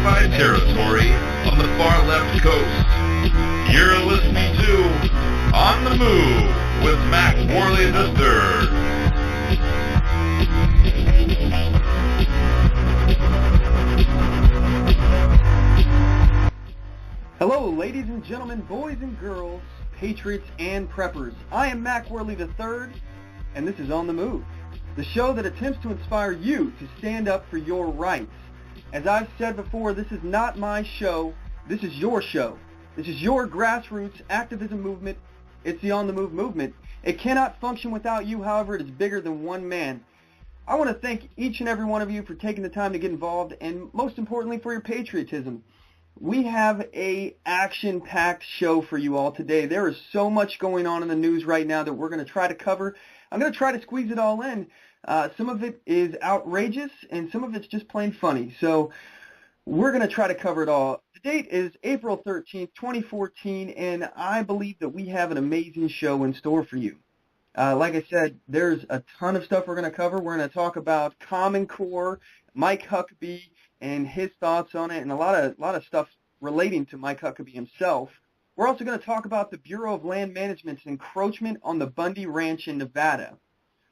occupied territory on the far left coast. You're listening to On the Move with Mack Worley III. Hello, ladies and gentlemen, boys and girls, patriots and preppers. I am Mack Worley III, and this is On the Move, the show that attempts to inspire you to stand up for your rights. As I've said before, this is not my show. This is your show. This is your grassroots activism movement. It's the On the Move movement. It cannot function without you. However, it is bigger than one man. I want to thank each and every one of you for taking the time to get involved, and most importantly, for your patriotism. We have a action-packed show for you all today. There is so much going on in the news right now that we're going to try to cover. I'm going to try to squeeze it all in. Some of it is outrageous, and some of it's just plain funny. So we're going to try to cover it all. The date is April 13th, 2014, and I believe that we have an amazing show in store for you. Like I said, there's a ton of stuff we're going to cover. We're going to talk about Common Core, Mike Huckabee, and his thoughts on it, and a lot of stuff relating to Mike Huckabee himself. We're also going to talk about the Bureau of Land Management's encroachment on the Bundy Ranch in Nevada.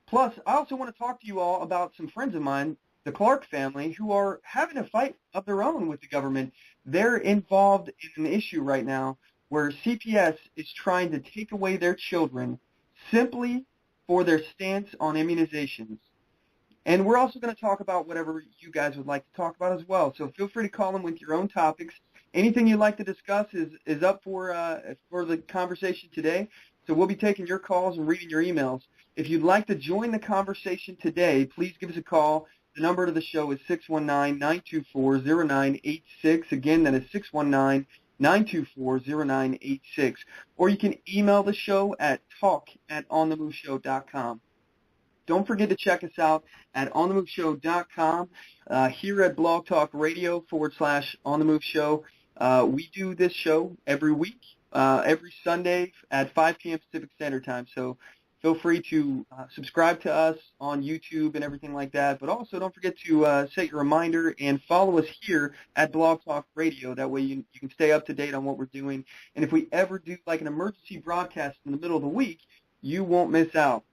Plus, I also want to talk to you all about some friends of mine, the Clark family, who are having a fight of their own with the government. They're involved in an issue right now where CPS is trying to take away their children simply for their stance on immunizations. And we're also going to talk about whatever you guys would like to talk about as well. So feel free to call in with your own topics. Anything you'd like to discuss is up for the conversation today. So we'll be taking your calls and reading your emails. If you'd like to join the conversation today, please give us a call. The number to the show is 619-924-0986. Again, that is 619-924-0986. Or you can email the show at talk@onthemoveshow.com. Don't forget to check us out at onthemoveshow.com. Here at Blog Talk Radio /OnTheMoveShow. We do this show every week, every Sunday at 5 p.m. Pacific Standard Time. So feel free to subscribe to us on YouTube and everything like that. But also don't forget to set your reminder and follow us here at Blog Talk Radio. That way you can stay up to date on what we're doing. And if we ever do like an emergency broadcast in the middle of the week, you won't miss out.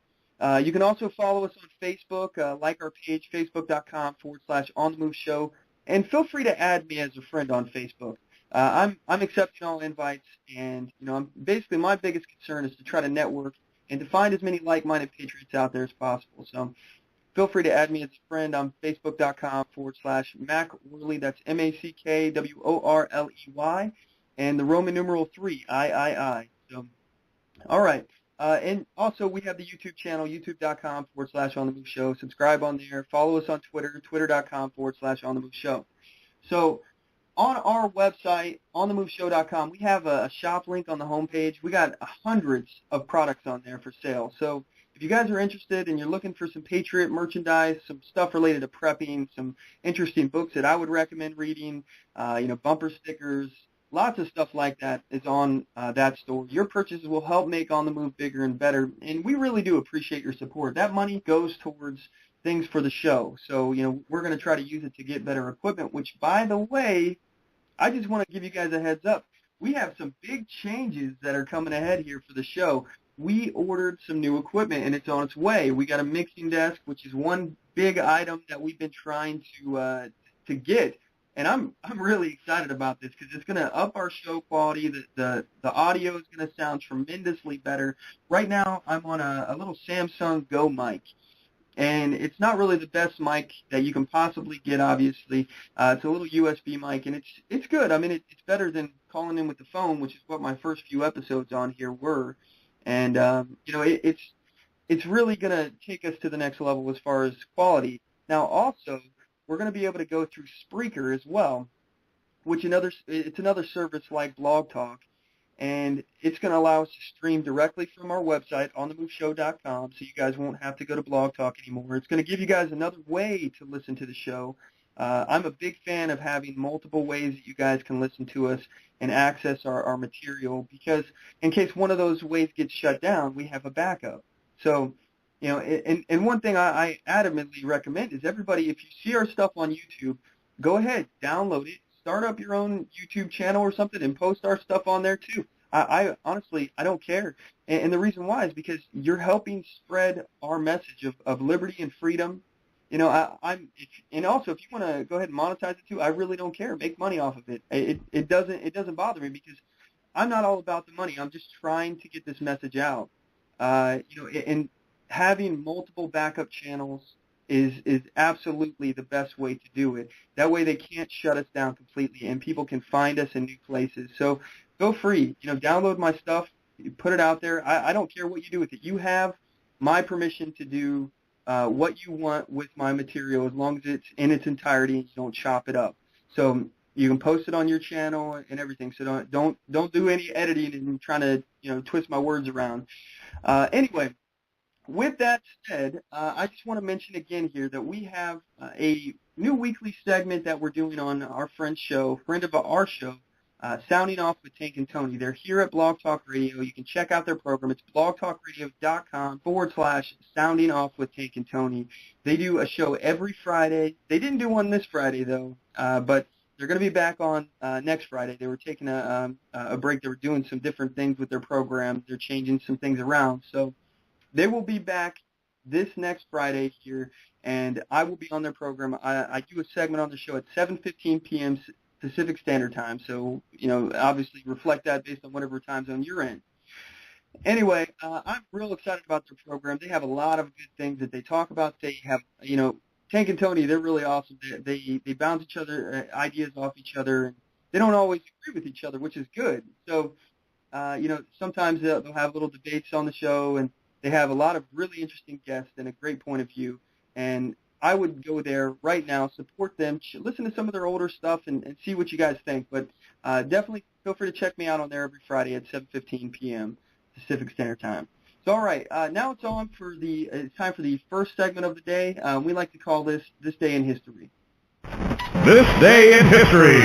You can also follow us on Facebook, like our page, facebook.com/OnTheMoveShow, and feel free to add me as a friend on Facebook. I'm accepting all invites, and basically my biggest concern is to try to network and to find as many like-minded patriots out there as possible. So feel free to add me as a friend on facebook.com/Mack Worley. That's MackWorley, and the Roman numeral 3, III. So, all right. And also, we have the YouTube channel, youtube.com/OnTheMoveShow. Subscribe on there. Follow us on Twitter, twitter.com/OnTheMoveShow. So on our website, onthemoveshow.com, we have a shop link on the homepage. We got hundreds of products on there for sale. So if you guys are interested and you're looking for some Patriot merchandise, some stuff related to prepping, some interesting books that I would recommend reading, bumper stickers, lots of stuff like that is on that store. Your purchases will help make On the Move bigger and better, and we really do appreciate your support. That money goes towards things for the show. So, we're going to try to use it to get better equipment, which, by the way, I just want to give you guys a heads up. We have some big changes that are coming ahead here for the show. We ordered some new equipment, and it's on its way. We got a mixing desk, which is one big item that we've been trying to get. And I'm really excited about this because it's going to up our show quality. The audio is going to sound tremendously better. Right now, I'm on a little Samsung Go mic, and it's not really the best mic that you can possibly get, obviously. It's a little USB mic, and it's good. I mean, it's better than calling in with the phone, which is what my first few episodes on here were. And, it's really going to take us to the next level as far as quality. Now, also, we're going to be able to go through Spreaker as well, which it's another service like Blog Talk, and it's going to allow us to stream directly from our website, onthemoveshow.com, so you guys won't have to go to Blog Talk anymore. It's going to give you guys another way to listen to the show. I'm a big fan of having multiple ways that you guys can listen to us and access our material, because in case one of those ways gets shut down, we have a backup. So, and one thing I adamantly recommend is everybody, if you see our stuff on YouTube, go ahead, download it, start up your own YouTube channel or something and post our stuff on there too. I honestly, I don't care. And the reason why is because you're helping spread our message of liberty and freedom. You know, and also if you want to go ahead and monetize it too, I really don't care. Make money off of it. It doesn't bother me because I'm not all about the money. I'm just trying to get this message out. You know, and having multiple backup channels is absolutely the best way to do it. That way they can't shut us down completely and people can find us in new places. So feel free, you know, download my stuff, put it out there. I don't care what you do with it. You have my permission to do what you want with my material as long as it's in its entirety and you don't chop it up. So you can post it on your channel and everything. So don't do any editing and trying to, you know, twist my words around. Anyway, with that said, I just want to mention again here that we have a new weekly segment that we're doing on our friend of our show, Sounding Off with Tank and Tony. They're here at Blog Talk Radio. You can check out their program. It's blogtalkradio.com/Sounding Off with Tank and Tony. They do a show every Friday. They didn't do one this Friday, though, but they're going to be back on next Friday. They were taking a break. They were doing some different things with their program. They're changing some things around. So they will be back this next Friday here, and I will be on their program. I do a segment on the show at 7:15 p.m. Pacific Standard Time. So, you know, obviously reflect that based on whatever time zone you're in. Anyway, I'm real excited about their program. They have a lot of good things that they talk about. They have, you know, Tank and Tony, they're really awesome. They bounce each other, ideas off each other. And they don't always agree with each other, which is good. So, you know, sometimes they'll have little debates on the show, and they have a lot of really interesting guests and a great point of view. And I would go there right now, support them, listen to some of their older stuff, and see what you guys think. But definitely feel free to check me out on there every Friday at 7:15 p.m. Pacific Standard Time. So, all right, now it's time for the first segment of the day. We like to call this Day in History. This Day in History.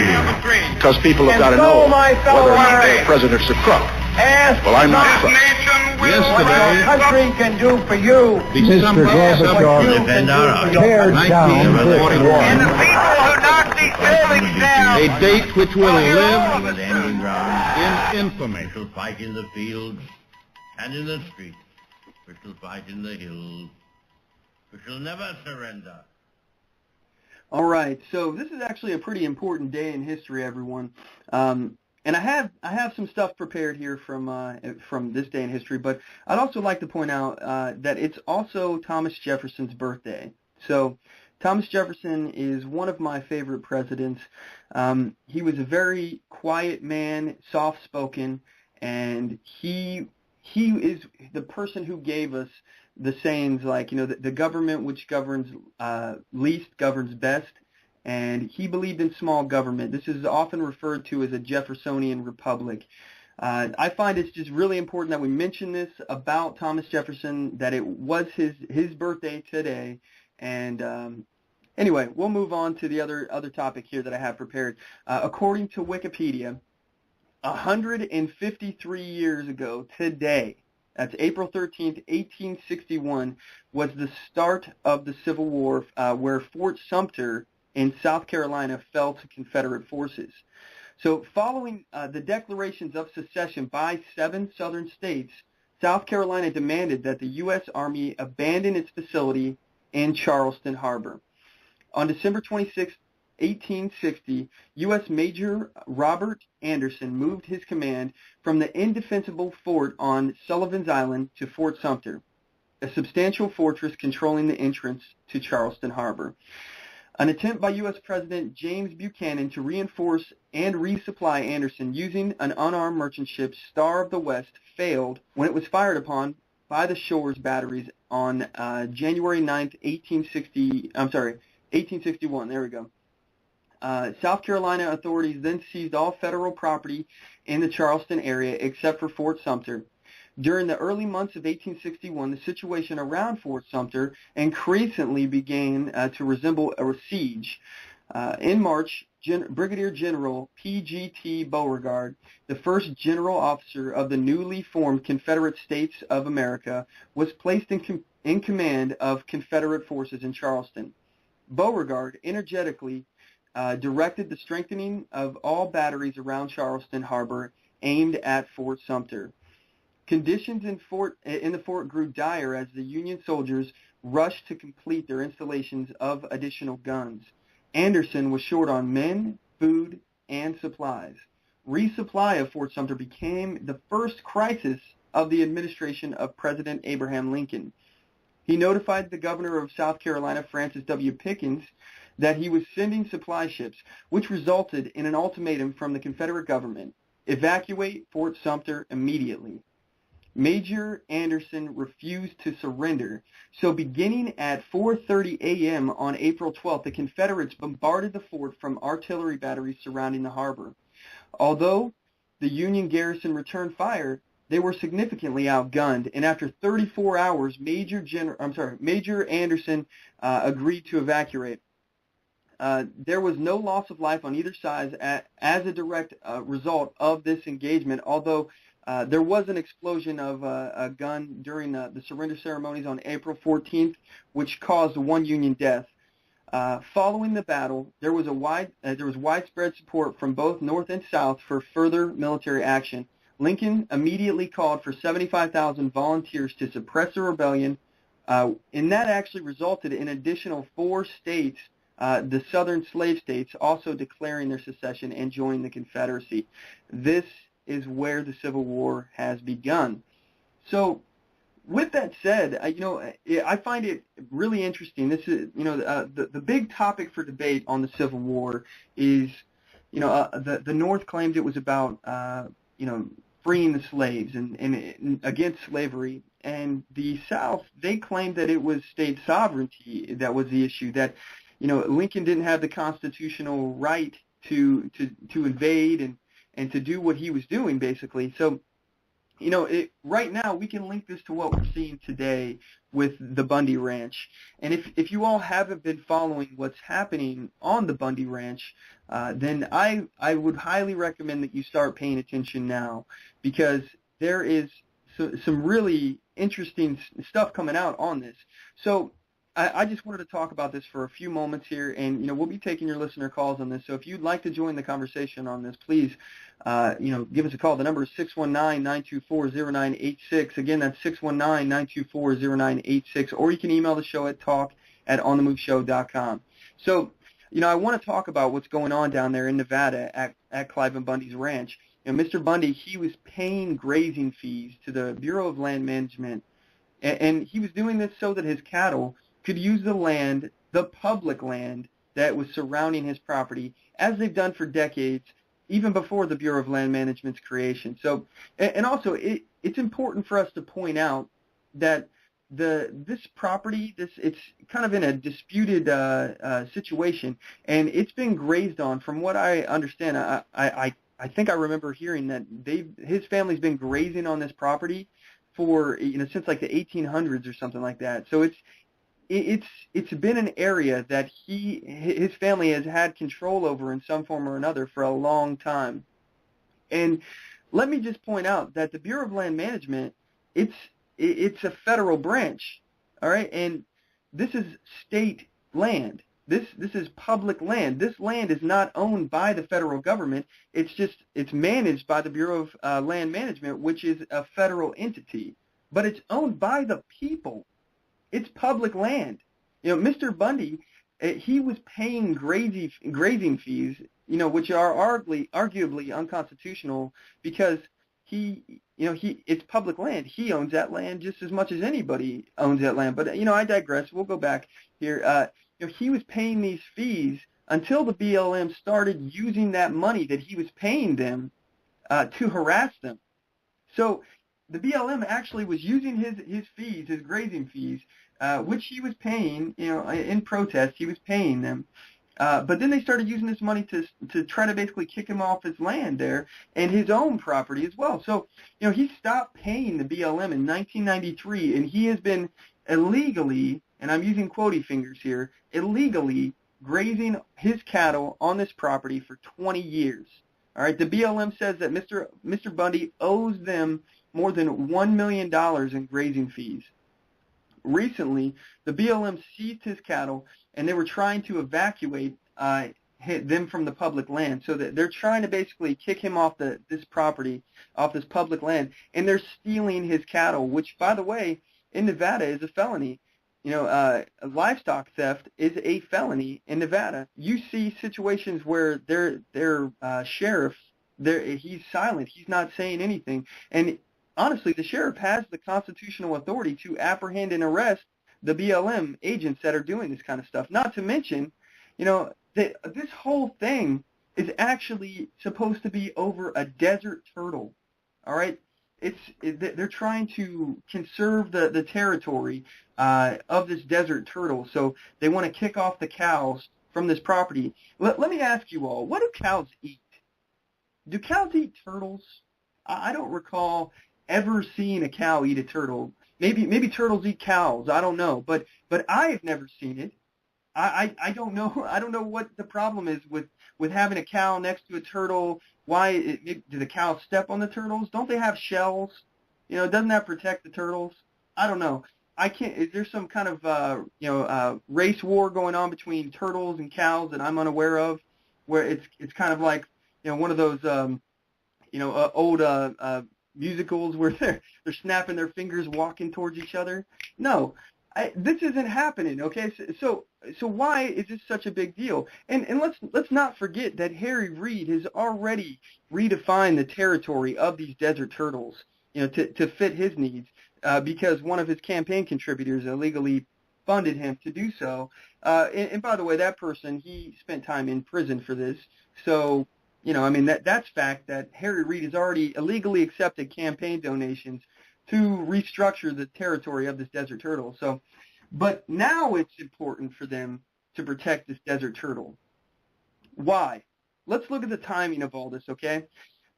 Because people have got to know whether or not the president's a crook. Well, I'm not a crook. Yesterday, what our country can do for you. December 7th, Defend our honor. tears down this And the wall. people who knock these buildings down. A date which will live With any in infamy. We shall fight in the fields and in the streets. We shall fight in the hills. We shall never surrender. All right, so this is actually a pretty important day in history, everyone. And I have some stuff prepared here from this day in history, but I'd also like to point out that it's also Thomas Jefferson's birthday. So Thomas Jefferson is one of my favorite presidents. He was a very quiet man, soft-spoken, and he is the person who gave us the sayings like, you know, the government which governs least governs best. And he believed in small government. This is often referred to as a Jeffersonian republic. I find it's just really important that we mention this about Thomas Jefferson, that it was his birthday today. And anyway, we'll move on to the other topic here that I have prepared. According to Wikipedia, 153 years ago today, that's April 13th, 1861, was the start of the Civil War, where Fort Sumter in South Carolina fell to Confederate forces. So following the declarations of secession by 7 southern states, South Carolina demanded that the U.S. Army abandon its facility in Charleston Harbor. On December 26, 1860, U.S. Major Robert Anderson moved his command from the indefensible fort on Sullivan's Island to Fort Sumter, a substantial fortress controlling the entrance to Charleston Harbor. An attempt by U.S. President James Buchanan to reinforce and resupply Anderson using an unarmed merchant ship, Star of the West, failed when it was fired upon by the Shores batteries on January 9th, 1861. There we go. South Carolina authorities then seized all federal property in the Charleston area except for Fort Sumter. During the early months of 1861, the situation around Fort Sumter increasingly began to resemble a siege. In March, Brigadier General P.G.T. Beauregard, the first general officer of the newly formed Confederate States of America, was placed in command of Confederate forces in Charleston. Beauregard energetically directed the strengthening of all batteries around Charleston Harbor aimed at Fort Sumter. Conditions in the fort grew dire as the Union soldiers rushed to complete their installations of additional guns. Anderson was short on men, food, and supplies. Resupply of Fort Sumter became the first crisis of the administration of President Abraham Lincoln. He notified the governor of South Carolina, Francis W. Pickens, that he was sending supply ships, which resulted in an ultimatum from the Confederate government: evacuate Fort Sumter immediately. Major Anderson refused to surrender, so beginning at 4:30 a.m. on April 12th, the Confederates bombarded the fort from artillery batteries surrounding the harbor. Although the Union garrison returned fire, they were significantly outgunned, and after 34 hours, Major Anderson agreed to evacuate. There was no loss of life on either side as a direct result of this engagement, although there was an explosion of a gun during the surrender ceremonies on April 14th, which caused one Union death. Following the battle, there was widespread support from both North and South for further military action. Lincoln immediately called for 75,000 volunteers to suppress the rebellion, and that actually resulted in additional 4 states, the southern slave states, also declaring their secession and joining the Confederacy. This is where the Civil War has begun. So, with that said, I find it really interesting. This is, the big topic for debate on the Civil War is, the North claimed it was about, freeing the slaves and against slavery, and the South, they claimed that it was state sovereignty that was the issue. That, Lincoln didn't have the constitutional right to invade and to do what he was doing, basically. So, right now we can link this to what we're seeing today with the Bundy Ranch. And if you all haven't been following what's happening on the Bundy Ranch, then I would highly recommend that you start paying attention now, because there is some really interesting stuff coming out on this. So I just wanted to talk about this for a few moments here, and we'll be taking your listener calls on this. So if you'd like to join the conversation on this, please, give us a call. The number is 619-924-0986. Again, that's 619-924-0986. Or you can email the show at talk@onthemoveshow.com. So, I want to talk about what's going on down there in Nevada at Clive and Bundy's ranch. Mr. Bundy, he was paying grazing fees to the Bureau of Land Management, and he was doing this so that his cattle could use the land, the public land that was surrounding his property, as they've done for decades, even before the Bureau of Land Management's creation. So, and also, it's important for us to point out that this property, it's kind of in a disputed situation, and it's been grazed on. From what I understand, I think I remember hearing that his family's been grazing on this property for since like the 1800s or something like that. So it's been an area that his family has had control over in some form or another for a long time. And let me just point out that the Bureau of Land Management, it's a federal branch, all right, and this is state land. This is public land. This land is not owned by the federal government. It's managed by the Bureau of Land Management, which is a federal entity, but it's owned by the people. It's public land. Mr. Bundy, he was paying grazing fees, which are arguably unconstitutional, because it's public land. He owns that land just as much as anybody owns that land. But I digress. We'll go back here. He was paying these fees until the BLM started using that money that he was paying them to harass them. So the BLM actually was using his fees, his grazing fees, which he was paying, in protest. He was paying them. But then they started using this money to try to basically kick him off his land there and his own property as well. So, he stopped paying the BLM in 1993, and he has been illegally, and I'm using quotey fingers here, illegally grazing his cattle on this property for 20 years. All right, the BLM says that Mr. Bundy owes them more than $1 million in grazing fees. Recently, the BLM seized his cattle, and they were trying to evacuate them from the public land. So that they're trying to basically kick him off this property, off this public land, and they're stealing his cattle, which, by the way, in Nevada is a felony. Livestock theft is a felony in Nevada. You see situations where their sheriff, he's silent. He's not saying anything. And honestly, the sheriff has the constitutional authority to apprehend and arrest the BLM agents that are doing this kind of stuff. Not to mention, this whole thing is actually supposed to be over a desert turtle. All right? They're trying to conserve the territory of this desert turtle, so they want to kick off the cows from this property. Let me ask you all, what do cows eat? Do cows eat turtles? I don't recall ever seeing a cow eat a turtle. Maybe turtles eat cows. I don't know, but I've never seen it. I don't know. I don't know what the problem is with having a cow next to a turtle. Why do the cows step on the turtles? Don't they have shells? Doesn't that protect the turtles? I don't know. I can't. Is there some kind of race war going on between turtles and cows that I'm unaware of, where it's kind of like one of those old musicals where they're snapping their fingers walking towards each other? No. This isn't happening, okay? So why is this such a big deal? And let's not forget that Harry Reid has already redefined the territory of these desert turtles, to fit his needs, because one of his campaign contributors illegally funded him to do so. And by the way, that person, he spent time in prison for this. So, that's fact that Harry Reid has already illegally accepted campaign donations to restructure the territory of this desert turtle. So, but now it's important for them to protect this desert turtle. Why? Let's look at the timing of all this, okay?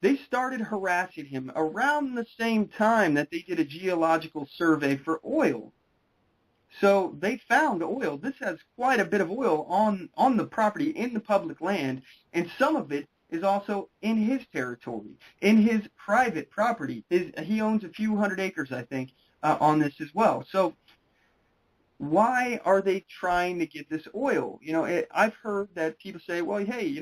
They started harassing him around the same time that they did a geological survey for oil. So they found oil. This has quite a bit of oil on the property, in the public land, and some of it is also in his territory, in his private property. He owns a few hundred acres, I think, on this as well. So why are they trying to get this oil? I've heard that people say, well, hey,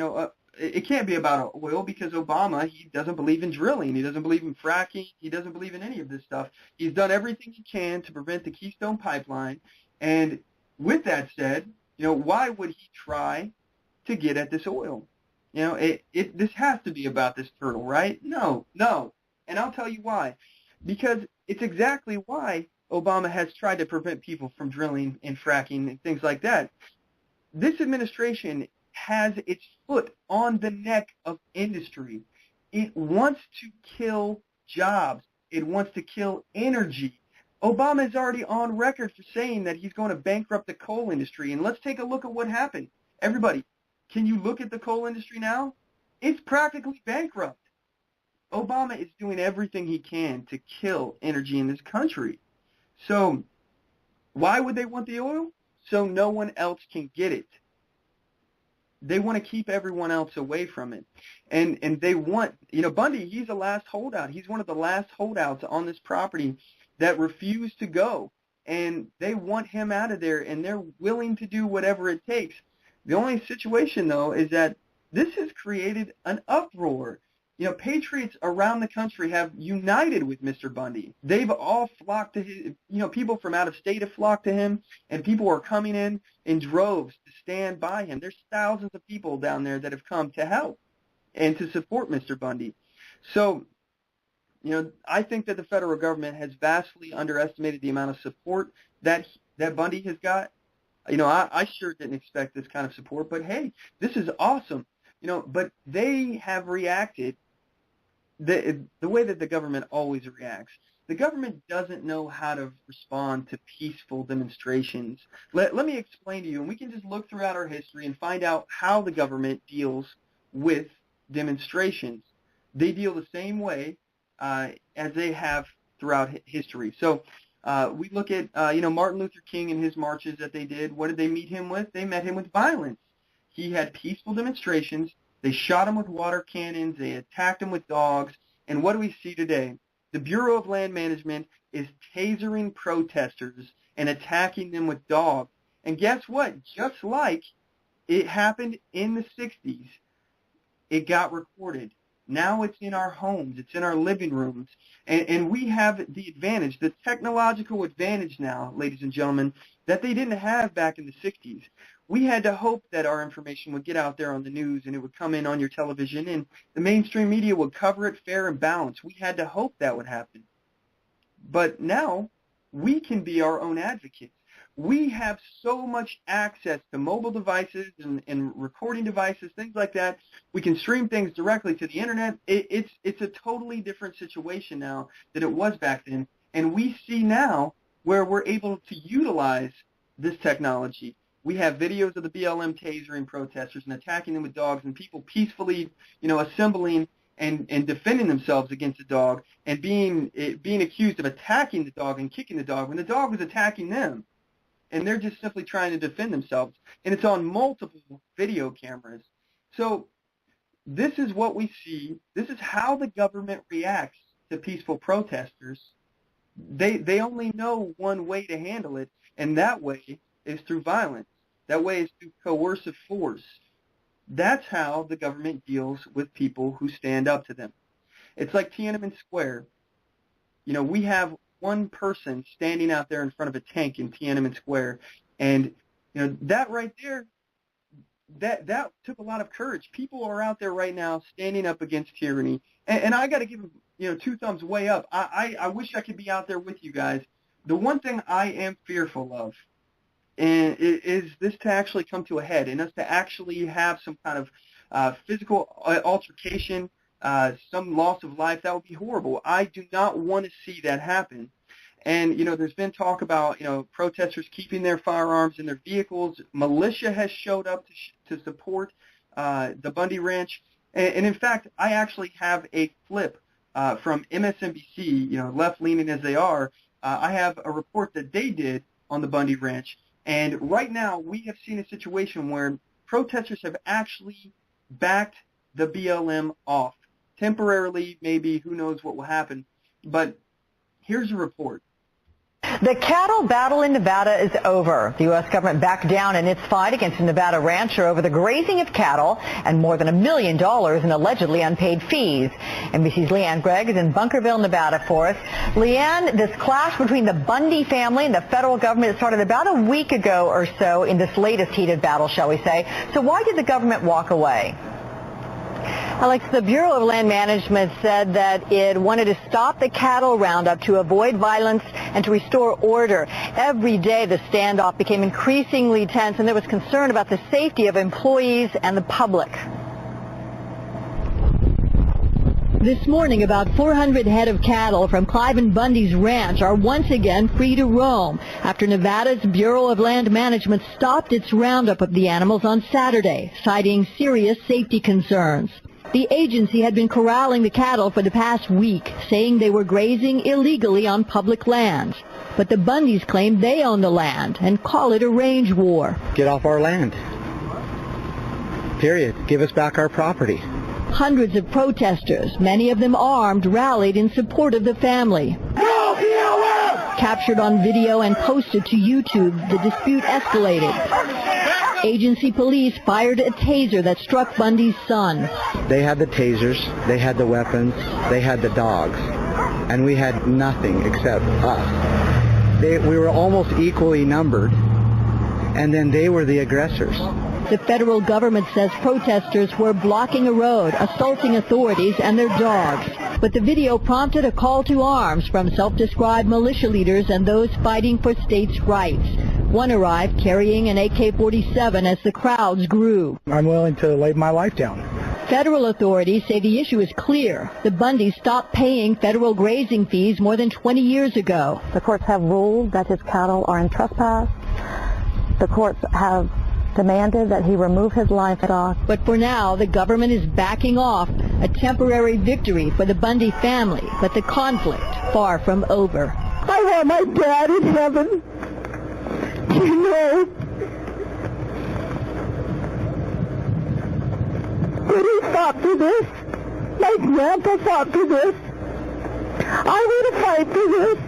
it can't be about oil because Obama, he doesn't believe in drilling. He doesn't believe in fracking. He doesn't believe in any of this stuff. He's done everything he can to prevent the Keystone Pipeline. And with that said, why would he try to get at this oil? This has to be about this turtle, right? No. And I'll tell you why. Because it's exactly why Obama has tried to prevent people from drilling and fracking and things like that. This administration has its foot on the neck of industry. It wants to kill jobs. It wants to kill energy. Obama is already on record for saying that he's going to bankrupt the coal industry. And let's take a look at what happened. Everybody, can you look at the coal industry now? It's practically bankrupt. Obama is doing everything he can to kill energy in this country. So why would they want the oil? So no one else can get it. They want to keep everyone else away from it. And they want, Bundy, he's the last holdout. He's one of the last holdouts on this property that refused to go. And they want him out of there, and they're willing to do whatever it takes. The only situation, though, is that this has created an uproar. Patriots around the country have united with Mr. Bundy. They've all flocked to his, people from out of state have flocked to him, and people are coming in droves to stand by him. There's thousands of people down there that have come to help and to support Mr. Bundy. So, I think that the federal government has vastly underestimated the amount of support that Bundy has got. I sure didn't expect this kind of support, but hey, this is awesome. But they have reacted the way that the government always reacts. The government doesn't know how to respond to peaceful demonstrations. Let me explain to you, and we can just look throughout our history and find out how the government deals with demonstrations. They deal the same way as they have throughout history. So we look at, Martin Luther King and his marches that they did. What did they meet him with? They met him with violence. He had peaceful demonstrations. They shot him with water cannons. They attacked him with dogs. And what do we see today? The Bureau of Land Management is tasering protesters and attacking them with dogs. And guess what? Just like it happened in the 60s. It got recorded. Now it's in our homes. It's in our living rooms. And we have the advantage, the technological advantage now, ladies and gentlemen, that they didn't have back in the 60s. We had to hope that our information would get out there on the news and it would come in on your television and the mainstream media would cover it fair and balanced. We had to hope that would happen. But now we can be our own advocates. We have so much access to mobile devices and recording devices, things like that. We can stream things directly to the internet. It's a totally different situation now than it was back then. And we see now where we're able to utilize this technology. We have videos of the BLM tasering protesters and attacking them with dogs and people peacefully, assembling and defending themselves against the dog and being accused of attacking the dog and kicking the dog when the dog was attacking them. And they're just simply trying to defend themselves. And it's on multiple video cameras. So this is what we see. This is how the government reacts to peaceful protesters. They only know one way to handle it, and that way is through violence. That way is through coercive force. That's how the government deals with people who stand up to them. It's like Tiananmen Square. We have one person standing out there in front of a tank in Tiananmen Square, and that right there, that took a lot of courage. People are out there right now standing up against tyranny, and I got to give them, 2 thumbs way up. I wish I could be out there with you guys. The one thing I am fearful of, and is this to actually come to a head, and us to actually have some kind of physical altercation. Some loss of life. That would be horrible. I do not want to see that happen. And, there's been talk about, protesters keeping their firearms in their vehicles. Militia has showed up to support the Bundy Ranch. And in fact, I actually have a clip from MSNBC, left-leaning as they are. I have a report that they did on the Bundy Ranch. And right now, we have seen a situation where protesters have actually backed the BLM off. Temporarily, maybe, who knows what will happen. But here's a report. The cattle battle in Nevada is over. The U.S. government backed down in its fight against a Nevada rancher over the grazing of cattle and more than $1 million in allegedly unpaid fees. NBC's Leanne Gregg is in Bunkerville, Nevada for us. Leanne, this clash between the Bundy family and the federal government started about a week ago or so in this latest heated battle, shall we say. So why did the government walk away? Alex, the Bureau of Land Management said that it wanted to stop the cattle roundup to avoid violence and to restore order. Every day the standoff became increasingly tense, and there was concern about the safety of employees and the public. This morning, about 400 head of cattle from Clive and Bundy's ranch are once again free to roam after Nevada's Bureau of Land Management stopped its roundup of the animals on Saturday, citing serious safety concerns. The agency had been corralling the cattle for the past week, saying they were grazing illegally on public lands. But the Bundys claim they own the land and call it a range war. Get off our land. Period. Give us back our property. Hundreds of protesters, many of them armed, rallied in support of the family. No BLM! Captured on video and posted to YouTube, the dispute escalated. Agency police fired a taser that struck Bundy's son. They had the tasers, they had the weapons, they had the dogs, and we had nothing except us. We were almost equally numbered, and then they were the aggressors. The federal government says protesters were blocking a road, assaulting authorities and their dogs. But the video prompted a call to arms from self-described militia leaders and those fighting for states' rights. One arrived carrying an AK-47 as the crowds grew. I'm willing to lay my life down. Federal authorities say the issue is clear. The Bundys stopped paying federal grazing fees more than 20 years ago. The courts have ruled that his cattle are in trespass. The courts have demanded that he remove his livestock. But for now, the government is backing off, a temporary victory for the Bundy family, but the conflict far from over. I want my dad in heaven. You know, but he fought for this. My grandpa fought for this. I want to fight for this.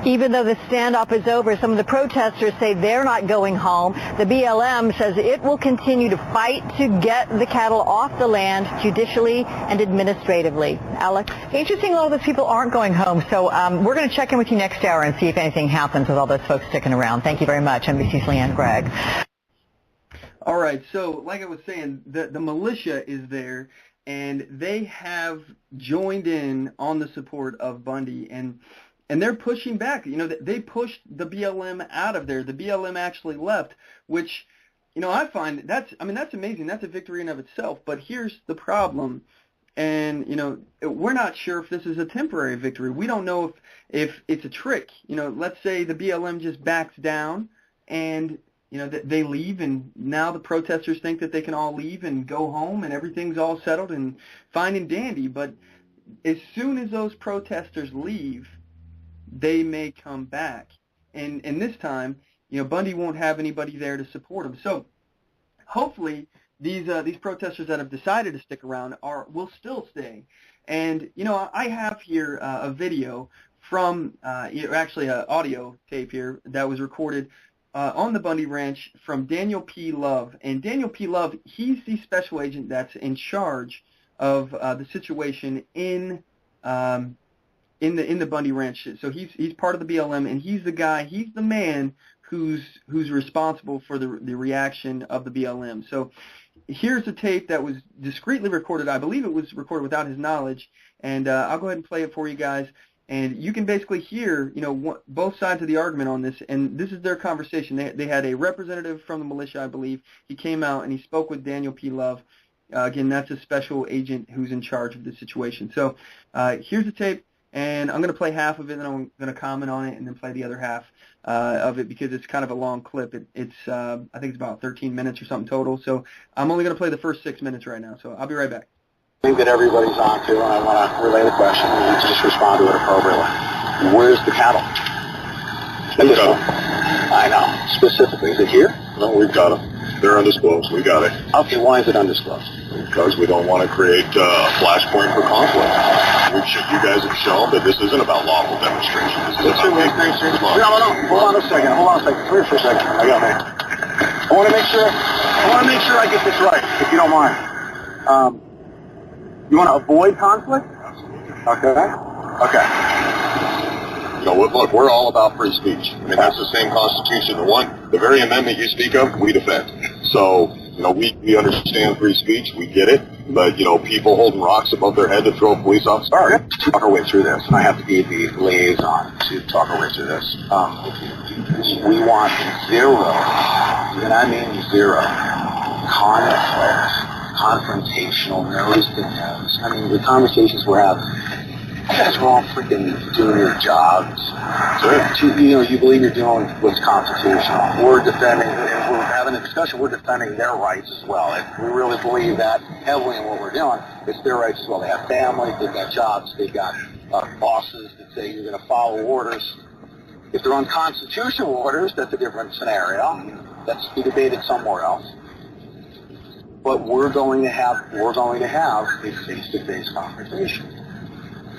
Even though the standoff is over, some of the protesters say they're not going home. The BLM says it will continue to fight to get the cattle off the land judicially and administratively. Alex? Interesting, a lot of those people aren't going home, so we're going to check in with you next hour and see if anything happens with all those folks sticking around. Thank you very much. NBC's Leanne Gregg. All right, so like I was saying, the militia is there, and they have joined in on the support of Bundy, and they're pushing back. You know, they pushed the BLM out of there. The BLM actually left, which, you know, I find that's amazing. That's a victory in of itself. But here's the problem, and, you know, we're not sure if this is a temporary victory. We don't know if it's a trick. You know, let's say the BLM just backs down and, you know, they leave, and now the protesters think that they can all leave and go home and everything's all settled and fine and dandy. But as soon as those protesters leave, they may come back, and this time, you know, Bundy won't have anybody there to support him. So hopefully these protesters that have decided to stick around will still stay. And, you know, I have here a video from actually an audio tape here that was recorded on the Bundy Ranch from Daniel P. Love. And Daniel P. Love, he's the special agent that's in charge of the situation in the Bundy Ranch. So he's part of the BLM, and he's the man who's responsible for the reaction of the BLM. So here's a tape that was discreetly recorded. I believe it was recorded without his knowledge, and I'll go ahead and play it for you guys. And you can basically hear, you know, both sides of the argument on this, and this is their conversation. They had a representative from the militia, I believe. He came out and he spoke with Daniel P. Love. Again, that's a special agent who's in charge of the situation. So here's the tape, and I'm going to play half of it, and then I'm going to comment on it, and then play the other half of it because it's kind of a long clip. It's I think it's about 13 minutes or something total. So I'm only going to play the first 6 minutes right now. So I'll be right back. That everybody's on to, and I want to relay the question and just respond to it appropriately. Where's the cattle? I know. Specifically, is it here? No, we've got them. They're undisclosed. We got it. Okay, why is it undisclosed? Because we don't want to create a flashpoint for conflict. You guys have shown that this isn't about lawful demonstration. This is about demonstration. No. Hold on a second. Come here for a second. I got me. I want to make sure I get this right, if you don't mind. You want to avoid conflict? Okay. You know, look, we're all about free speech. I mean, that's the same Constitution. The very amendment you speak of, we defend. So, you know, we understand free speech. We get it. But, you know, people holding rocks above their head to throw police officers. All right. To talk our way through this, and I have to be the liaison to talk our way through this. We want zero, and I mean zero, conflict. Confrontational, nose to nose. I mean, the conversations we're having, you guys are all freaking doing your jobs. Sure. You believe you're doing what's constitutional. We're defending, if we're having a discussion, we're defending their rights as well. If we really believe that heavily in what we're doing, it's their rights as well. They have families, they've got jobs, they've got bosses that say you're going to follow orders. If they're unconstitutional orders, that's a different scenario. That's to be debated somewhere else. But we're going to have a face-to-face conversation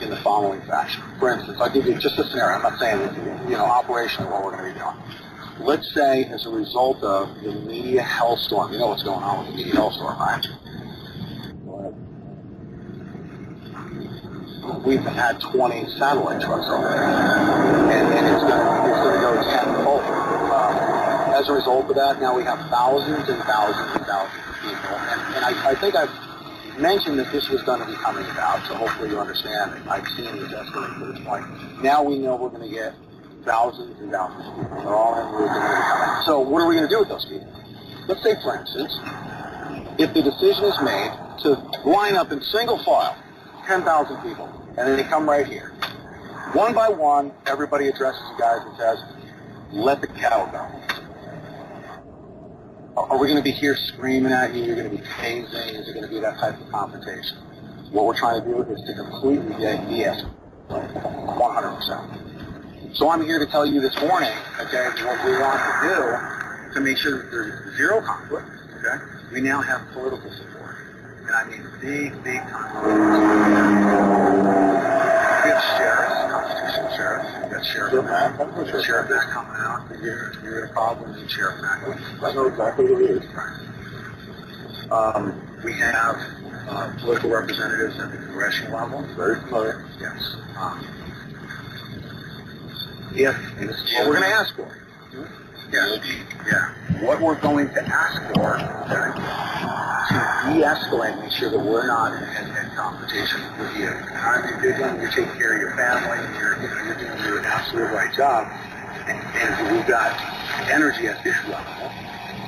in the following fashion. For instance, I'll give you just a scenario. I'm not saying, operationally what we're going to be doing. Let's say as a result of the media hellstorm, you know what's going on with the media hellstorm, right? We've had 20 satellite trucks over there, and it's going to go tenfold. As a result of that, now we have thousands and thousands and thousands of people. And I think I've mentioned that this was going to be coming about, so hopefully you understand it. I've seen these escalate to this point. Now we know we're going to get thousands and thousands of people. They're all in route, they're going to be coming. So what are we going to do with those people? Let's say, for instance, if the decision is made to line up in single file, 10,000 people, and then they come right here. One by one, everybody addresses you guys and says, let the cattle go. Are we going to be here screaming at you? You're going to be tasing? Is it going to be that type of confrontation? What we're trying to do is to completely de-escalate, 100%. So I'm here to tell you this morning, okay, what we want to do to make sure that there's zero conflict, okay? We now have political support. And I mean big time. We have sheriffs, constitutional Sheriff. You got Sheriff Mack. Sheriff Mack coming out. You're in a problem. You need Sheriff Mack. I know exactly what it is. We have political representatives at the congressional level. Very familiar. Yes. If this is what we're going to ask for. Yeah. What we're going to ask for, okay, to de-escalate, make sure that we're not in head-to-head competition with you. You're taking care of your family. You're doing your absolute right job, and we've got energy at this level.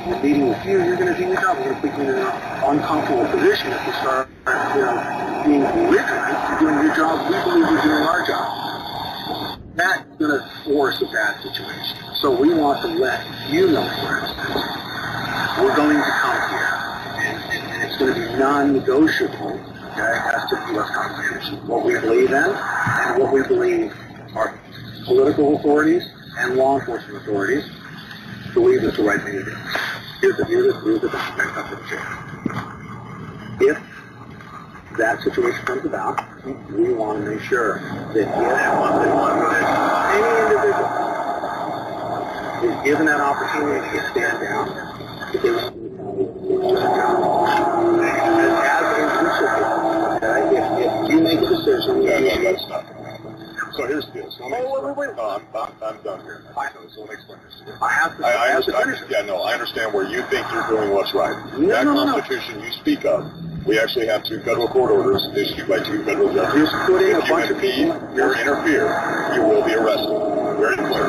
We're meeting with you. You're going to do your job. We're going to put you in an uncomfortable position if you start, being belligerent. You're doing your job. We believe you're doing our job. That's going to force a bad situation. So we want to let you know, for instance, we're going to come here, and it's going to be non-negotiable, okay, as to the U.S. Constitution. What we believe in, and what we believe our political authorities and law enforcement authorities believe is the right thing to do. Here's the back up to the chair. If that situation comes about, we want to make sure that any individual is given that opportunity to stand down, if they want to as a recipient, if you make a decision, that's not. So here's the deal. So wait. No, I'm done here. So let me explain this to you. I understand where you think you're doing what's right. That Constitution you speak of, we actually have 2 federal court orders issued by 2 federal judges. If you impede or interfere, you will be arrested. Very clear.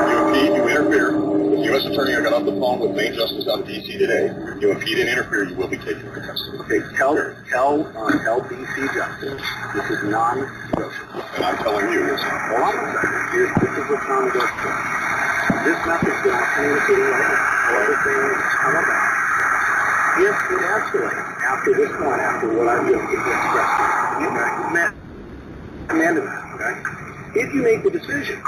You impede, you interfere. The U.S. Attorney, I got off the phone with Main Justice out of D.C. today. You impede and interfere, you will be taken into custody. Okay, tell D.C. Justice this is non-negotiable. And I'm telling you this. Hold on a second. This is what's non-negotiable. This message that I'm communicating right now, everything that's come about, if it escalates after this point, after what I've just expressed, commanded that, okay? If you make the decision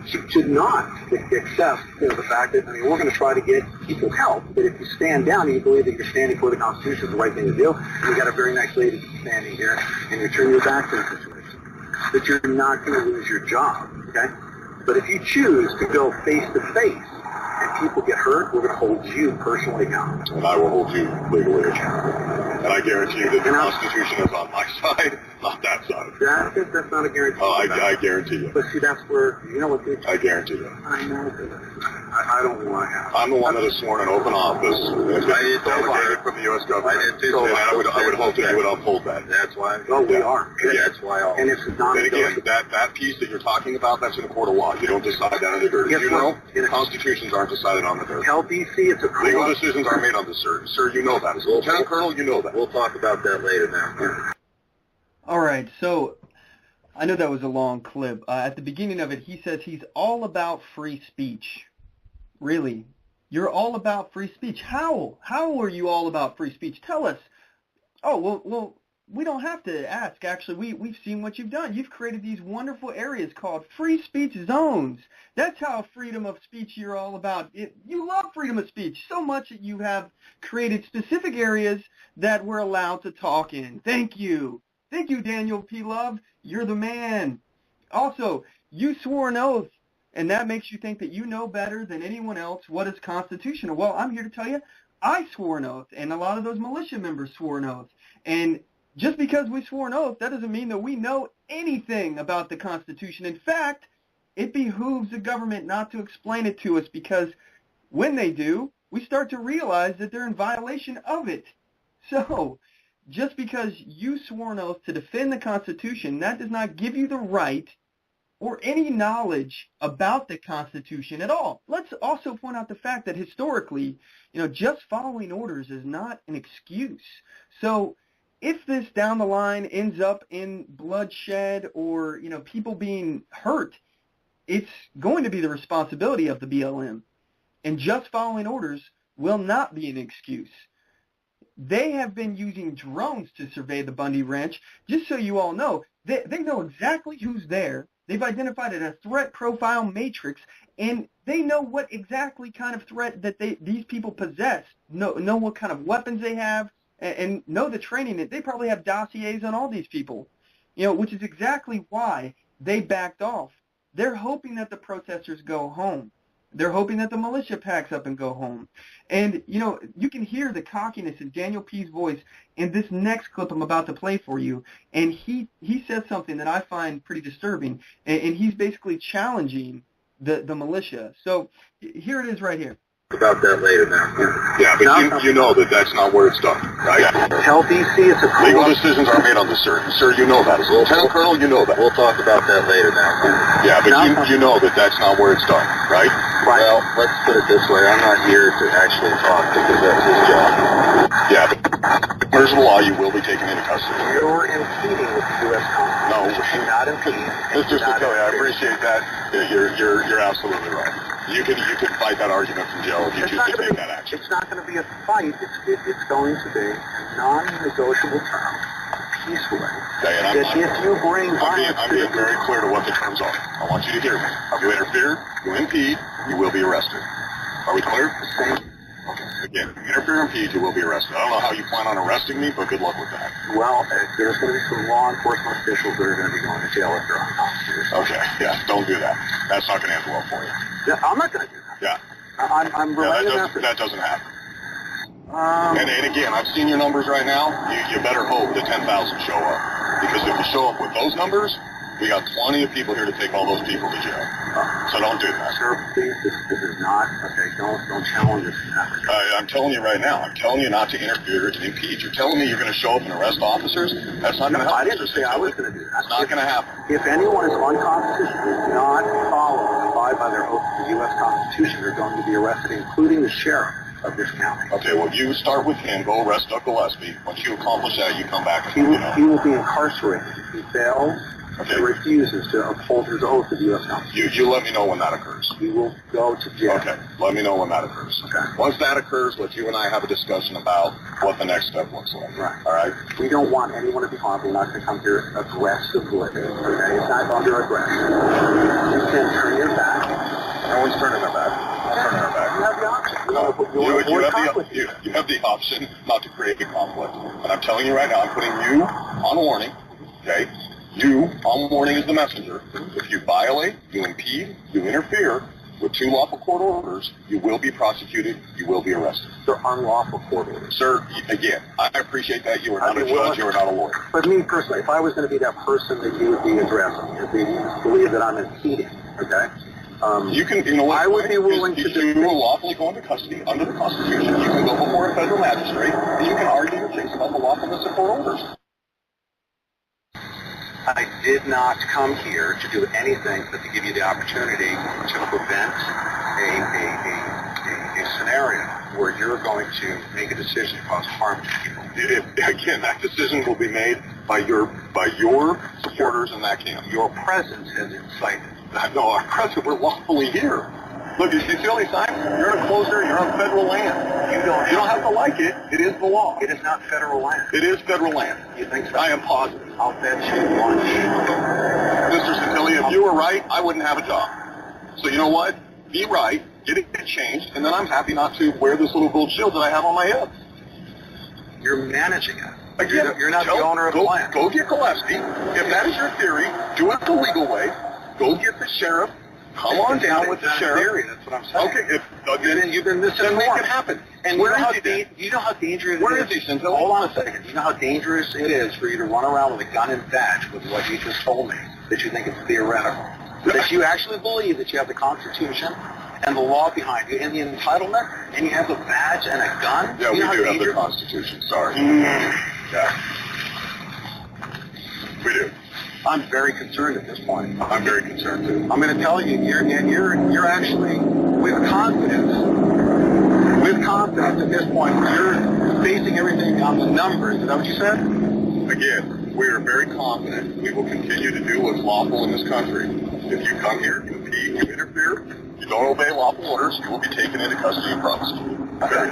to not accept the fact that, we're going to try to get people help, but if you stand down and you believe that you're standing for the Constitution is the right thing to do, and you got a very nice lady standing here, and you turn your back to the situation, that you're not going to lose your job, okay? But if you choose to go face-to-face and people get hurt, we're going to hold you personally accountable. And I will hold you legally accountable. And I guarantee you that the Constitution is on my side, not that side. That's not a guarantee. I guarantee you. But see, that's where, I guarantee you. I know. I don't want to have. I'm the one that is sworn in open office. I did delegated from the U.S. government. I did too. And I would hope that you would uphold that. That's why. Well, we are. That's why. And it's not. And again, that piece that you're talking about, that's in a court of law. You don't decide that in the dirt. You know, constitutions aren't decided on the dirt. Tell DC it's a legal decisions are made on the dirt. Sir, you know that. As a lieutenant colonel, you know that. We'll talk about that later now. All right, so I know that was a long clip. At the beginning of it, he says he's all about free speech. Really? You're all about free speech? How? How are you all about free speech? Tell us. Oh, well, we don't have to ask. Actually, we've seen what you've done. You've created these wonderful areas called free speech zones. That's how freedom of speech you're all about. You love freedom of speech so much that you have created specific areas that we're allowed to talk in. Thank you. Thank you, Daniel P. Love. You're the man. Also, you swore an oath, and that makes you think that you know better than anyone else what is constitutional. Well, I'm here to tell you, I swore an oath, and a lot of those militia members swore an oath. And just because we swore an oath, that doesn't mean that we know anything about the Constitution. In fact, it behooves the government not to explain it to us, because when they do, we start to realize that they're in violation of it. So, just because you swore an oath to defend the Constitution, that does not give you the right or any knowledge about the Constitution at all. Let's also point out the fact that historically, just following orders is not an excuse. So if this down the line ends up in bloodshed or, people being hurt, it's going to be the responsibility of the BLM. And just following orders will not be an excuse. They have been using drones to survey the Bundy Ranch. Just so you all know, they know exactly who's there. They've identified it as a threat profile matrix, and they know what exactly kind of threat that these people possess, know what kind of weapons they have, and know the training that they probably have dossiers on all these people, which is exactly why they backed off. They're hoping that the protesters go home. They're hoping that the militia packs up and go home. And, you know, you can hear the cockiness in Daniel P's voice in this next clip I'm about to play for you. And he says something that I find pretty disturbing. And he's basically challenging the militia. So here it is right here. About that later now. Yeah, but you know that that's not where it's done, right? Tell DC it's a legal decisions are made on the sir. Sir, you know that. As a lieutenant colonel, you know that. We'll talk about that later now. Yeah, but you know that that's not where it's done, right? Well, let's put it this way. I'm not here to actually talk because that's his job. Yeah, but under the law, you will be taken into custody. You're impeding with the U.S. Constitution. No, you're not impeding. Mr. Sicily, I appreciate that. You're absolutely right. You can fight that argument from jail if you choose to take that action. It's not going to be a fight. It's going to be a non-negotiable term, peacefully. Okay, and if you bring violence, I'm being very clear to what the terms are. I want you to hear me. You interfere, you impede, you will be arrested. Are we clear? Okay. Again, interfere, impede, you will be arrested. I don't know how you plan on arresting me, but good luck with that. Well, there's going to be some law enforcement officials that are going to be going to jail if they're unconstitutional. Okay, yeah, don't do that. That's not going to end well for you. Yeah, I'm not going to do that. Yeah. I'm relaying that doesn't happen. And again, I've seen your numbers right now. You better hope that 10,000 show up. Because if you show up with those numbers, we got plenty of people here to take all those people to jail. So don't do that. Sir, please, this is not, okay, don't challenge us. I'm telling you right now. I'm telling you not to interfere and impede. You're telling me you're going to show up and arrest officers? That's not going to happen. I didn't say I was going to do that. It's not going to happen. If anyone is unconstitutional, does not follow and abide by their oath to the U.S. Constitution, they're going to be arrested, including the sheriff of this county. Okay, well, you start with him. Go arrest Doug Gillespie. Once you accomplish that, you come back. He will be incarcerated. He fails. Okay. He refuses to uphold his oath to the U.S. Constitution. You let me know when that occurs. He will go to jail. Okay, let me know when that occurs. Okay. Once that occurs, let you and I have a discussion about what the next step looks like. Right. All right? We don't want anyone to be harmed. We're not going to come here aggressively. Okay? It's not under aggression. You can turn your back. No one's turning their back. I'm turning our back. You have the option. You have the option not to create a conflict. And I'm telling you right now, I'm putting you on warning, okay? You on warning as the messenger. If you violate, you impede, you interfere with 2 lawful court orders, you will be prosecuted, you will be arrested. They're unlawful court orders. Sir, again, I appreciate that. You are not a judge, you are not a lawyer. But me personally, if I was going to be that person that you would be addressing, if you believe that I'm impeding, okay? You know what? I would be willing to you will lawfully go into custody under the Constitution. You can go before a federal magistrate, and you can argue your case about the lawfulness of court orders. I did not come here to do anything but to give you the opportunity to prevent a scenario where you're going to make a decision to cause harm to people. Again, that decision will be made by your supporters in that camp. Your presence has incited. No, our presence, we're lawfully here. Look, you see all these signs? You're in a closed area. You're on federal land. You don't have to like it. It is the law. It is not federal land. It is federal land. You think so? I am positive. I'll bet you lunch. Mr. Santilli, if you were right, I wouldn't have a job. So you know what? Be right, get it changed, and then I'm happy not to wear this little gold shield that I have on my head. You're managing it. Again, you're not the owner of the land. Go get Gillespie. If that is your theory, do it the legal way. Go get the sheriff. Come on down with the sheriff. Theory, that's what I'm saying. Okay, then you've been misinformed. Then make it happen. And you know how dangerous Where it is he, Santilli? Hold on a second. You know how dangerous it is for you to run around with a gun and badge with what you just told me, that you think it's theoretical. That you actually believe that you have the Constitution and the law behind you and the entitlement, and you have a badge and a gun? Yeah, you know we do have the Constitution. Sorry. Yeah. We do. I'm very concerned at this point. I'm very concerned too. I'm going to tell you, you're actually, with confidence at this point, you're basing everything on the numbers. Is that what you said? Again, we are very confident we will continue to do what's lawful in this country. If you come here, you impede, you interfere, you don't obey lawful orders, you will be taken into custody and prosecuted. Okay.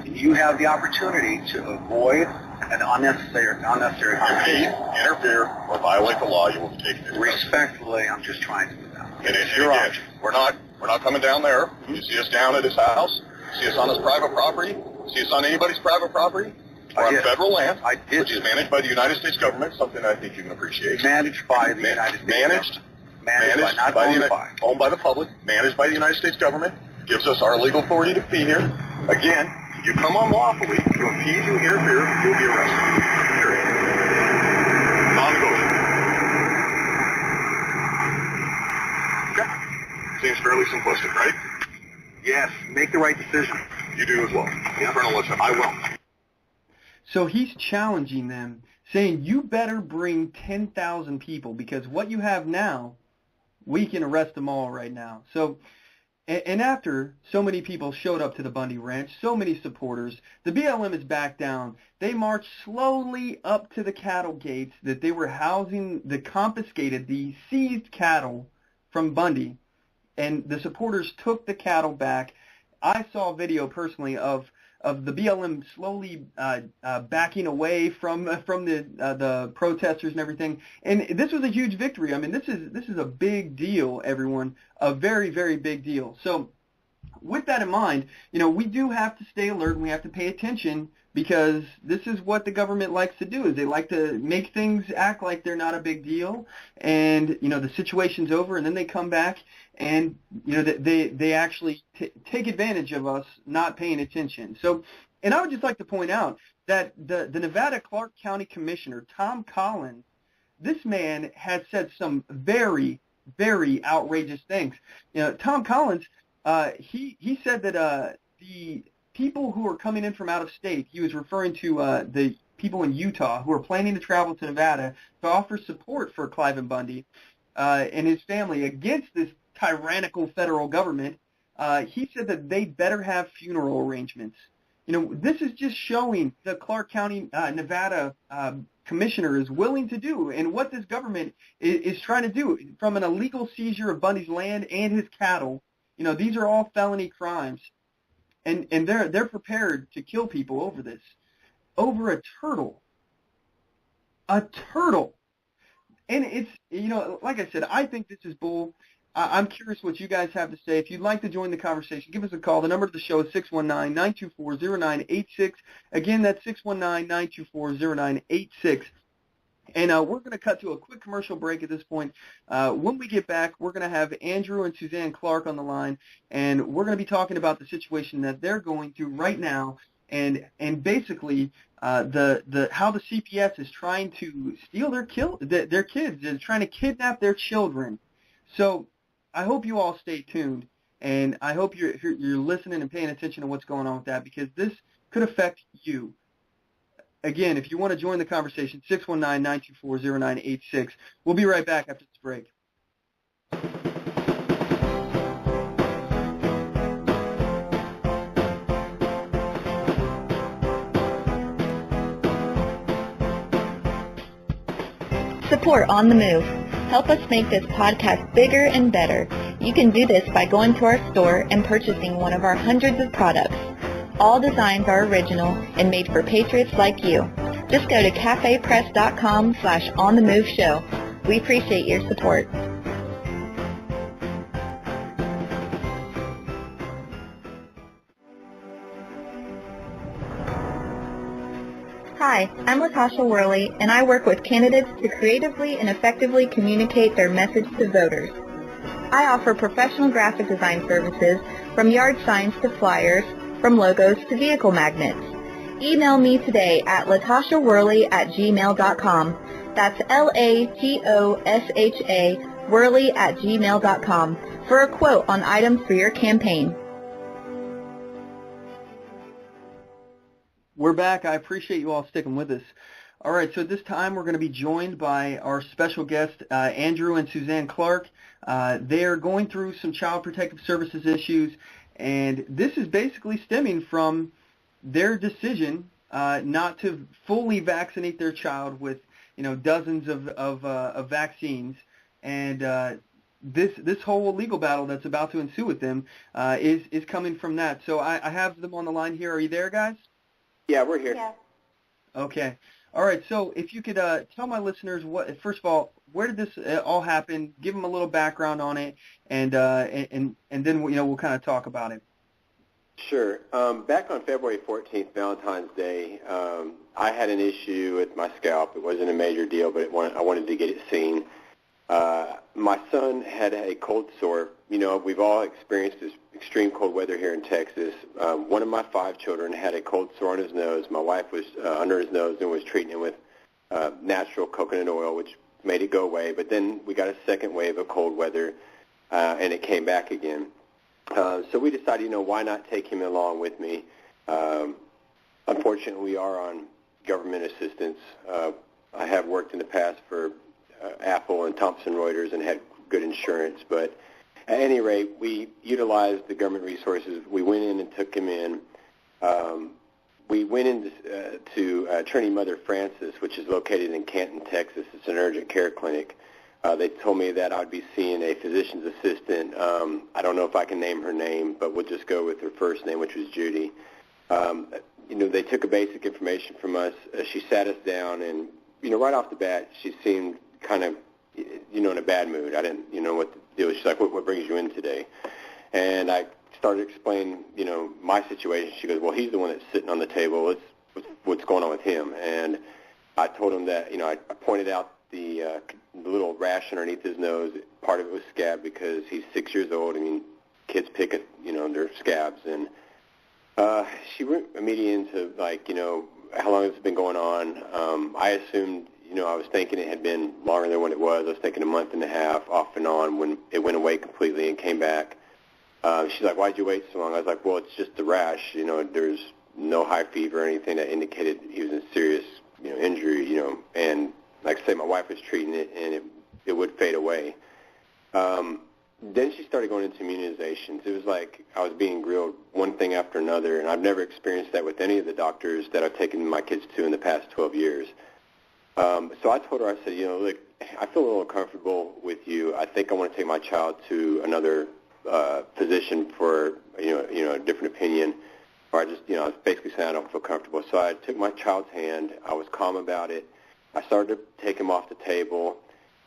You have the opportunity to avoid an unnecessary impede, interfere, or violate the law, you will be taken into custody. Respectfully, I'm just trying to do that. And it's your option. We're not coming down there. You see us down at his house, see us on his private property, see us on anybody's private property, on federal land, which is managed by the United States government, something I think you can appreciate. Managed by the United States owned by the public, managed by the United States government, gives us our legal authority to be here. Again, if you come unlawfully to impede, you interfere, you'll be arrested. Period. Non-negotiable. Okay. Seems fairly simplistic, right? Yes, make the right decision. You do as well. Colonel, listen, I will. So he's challenging them, saying, you better bring 10,000 people, because what you have now, we can arrest them all right now. So, and after so many people showed up to the Bundy Ranch, so many supporters, the BLM is back down. They marched slowly up to the cattle gates that they were housing the confiscated, the seized cattle from Bundy, and the supporters took the cattle back. I saw a video personally of the BLM slowly backing away from the protesters and everything, and this was a huge victory. I mean, this is a big deal, everyone, a very, very big deal. So, with that in mind, we do have to stay alert and we have to pay attention, because this is what the government likes to do, is they like to make things act like they're not a big deal, and the situation's over, and then they come back and they actually take advantage of us not paying attention. So, and I would just like to point out that the Nevada Clark County Commissioner, Tom Collins, this man has said some very, very outrageous things. Tom Collins, he said that the people who are coming in from out of state, he was referring to the people in Utah who are planning to travel to Nevada to offer support for Cliven Bundy and his family against this tyrannical federal government. He said that they better have funeral arrangements. This is just showing the Clark County, Nevada commissioner is willing to do, and what this government is trying to do, from an illegal seizure of Bundy's land and his cattle. These are all felony crimes. And they're prepared to kill people over this, over a turtle. A turtle. And it's, like I said, I think this is bull. I'm curious what you guys have to say. If you'd like to join the conversation, give us a call. The number to the show is 619-924-0986. Again, that's 619-924-0986. And we're going to cut to a quick commercial break at this point. When we get back, we're going to have Andrew and Suzanne Clark on the line, and we're going to be talking about the situation that they're going through right now, and basically how the CPS is trying to steal their kids, is trying to kidnap their children. So I hope you all stay tuned, and I hope you're listening and paying attention to what's going on with that, because this could affect you. Again, if you want to join the conversation, 619-924-0986. We'll be right back after this break. Support On The Move. Help us make this podcast bigger and better. You can do this by going to our store and purchasing one of our hundreds of products. All designs are original and made for patriots like you. Just go to cafepress.com/onthemoveshow. We appreciate your support. Hi, I'm Latasha Worley, and I work with candidates to creatively and effectively communicate their message to voters. I offer professional graphic design services, from yard signs to flyers, from logos to vehicle magnets. Email me today at latashaworley@gmail.com. That's LATOSHA Worley@gmail.com for a quote on items for your campaign. We're back. I appreciate you all sticking with us. All right, so at this time we're going to be joined by our special guest, Andrew and Suzanne Clark. They are going through some Child Protective Services issues, and this is basically stemming from their decision not to fully vaccinate their child with, dozens of vaccines, and this whole legal battle that's about to ensue with them is coming from that. So I have them on the line here. Are you there, guys? Yeah, we're here. Yeah. Okay. All right. So if you could tell my listeners, first of all, where did this all happen? Give them a little background on it, and then we'll kind of talk about it. Sure. Back on February 14th, Valentine's Day, I had an issue with my scalp. It wasn't a major deal, but I wanted to get it seen. My son had a cold sore. You know, we've all experienced this extreme cold weather here in Texas. One of my 5 children had a cold sore on his nose. My wife was under his nose and was treating him with natural coconut oil, which made it go away. But then we got a second wave of cold weather, and it came back again. So we decided, you know, why not take him along with me? Unfortunately, we are on government assistance. I have worked in the past for Apple and Thomson Reuters and had good insurance. But at any rate, we utilized the government resources. We went in and took him in. We went into to Trinity Mother Francis, which is located in Canton, Texas. It's an urgent care clinic. They told me that I'd be seeing a physician's assistant. I don't know if I can name her name, but we'll just go with her first name, which was Judy. You know, they took a basic information from us. She sat us down, and, you know, right off the bat, she seemed kind of, you know, in a bad mood. I didn't, you know, what to do. She's like, what brings you in today? And I started explaining, you know, my situation. She goes, well, he's the one that's sitting on the table. What's going on with him? And I told him that, you know, I pointed out the little rash underneath his nose. Part of it was scab because he's 6 years old. I mean, kids pick at, you know, their scabs. And she went immediately into, like, you know, how long has it been going on? I assumed, you know, I was thinking it had been longer than what it was. I was thinking a month and a half off and on when it went away completely and came back. She's like, why'd you wait so long? I was like, well, it's just the rash. You know, there's no high fever or anything that indicated he was in serious, you know, injury, you know, and like I say, my wife was treating it, and it would fade away. Then she started going into immunizations. It was like I was being grilled one thing after another, and I've never experienced that with any of the doctors that I've taken my kids to in the past 12 years. So I told her, I said, you know, look, I feel a little uncomfortable with you. I think I want to take my child to another physician for, you know, a different opinion. Or I just, you know, I was basically saying I don't feel comfortable. So I took my child's hand. I was calm about it. I started to take him off the table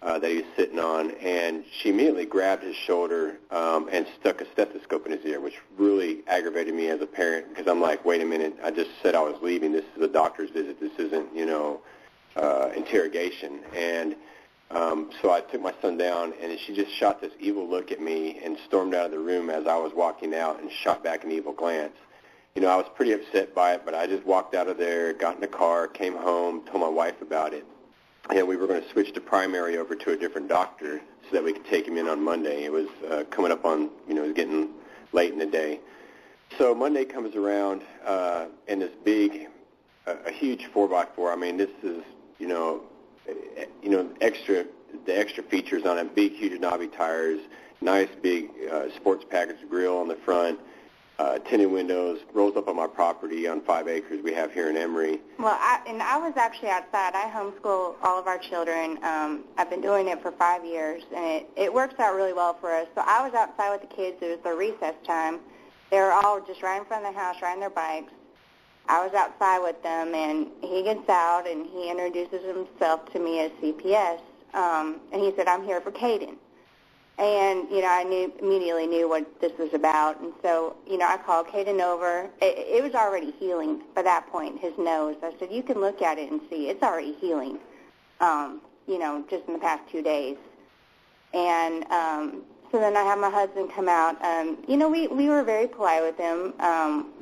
that he was sitting on, and she immediately grabbed his shoulder and stuck a stethoscope in his ear, which really aggravated me as a parent because I'm like, wait a minute, I just said I was leaving. This is a doctor's visit. This isn't, you know, interrogation. And so I took my son down, and she just shot this evil look at me and stormed out of the room as I was walking out and shot back an evil glance. You know, I was pretty upset by it, but I just walked out of there, got in the car, came home, told my wife about it. And we were going to switch the primary over to a different doctor so that we could take him in on Monday. It was coming up on, you know, it was getting late in the day. So Monday comes around, and this big, a huge 4x4. I mean, this is, you know, the extra features on it, big, huge knobby tires, nice big sports package grill on the front, tinted windows, rolls up on my property on 5 acres we have here in Emory. Well, I was actually outside. I homeschool all of our children. I've been doing it for 5 years, and it works out really well for us. So I was outside with the kids. It was their recess time. They were all just right in front of the house, riding their bikes. I was outside with them, and he gets out, and he introduces himself to me as CPS, and he said, I'm here for Caden. And, you know, I immediately knew what this was about. And so, you know, I called Caden over. It was already healing by that point, his nose. I said, you can look at it and see. It's already healing, you know, just in the past 2 days. And so then I had my husband come out. You know, we were very polite with him.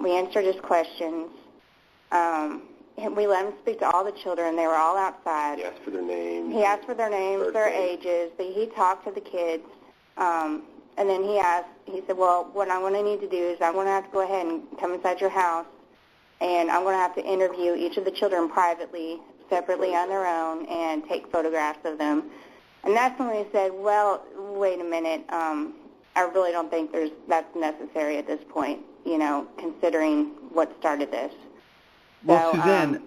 We answered his questions. We let him speak to all the children. They were all outside. He asked for their names. He asked for their names, their ages. He talked to the kids. And then he said, well, what I'm going to need to do is I'm going to have to go ahead and come inside your house, and I'm going to have to interview each of the children privately, separately on their own, and take photographs of them. And that's when we said, well, wait a minute, I really don't think that's necessary at this point, you know, considering what started this. Well, so, Suzanne,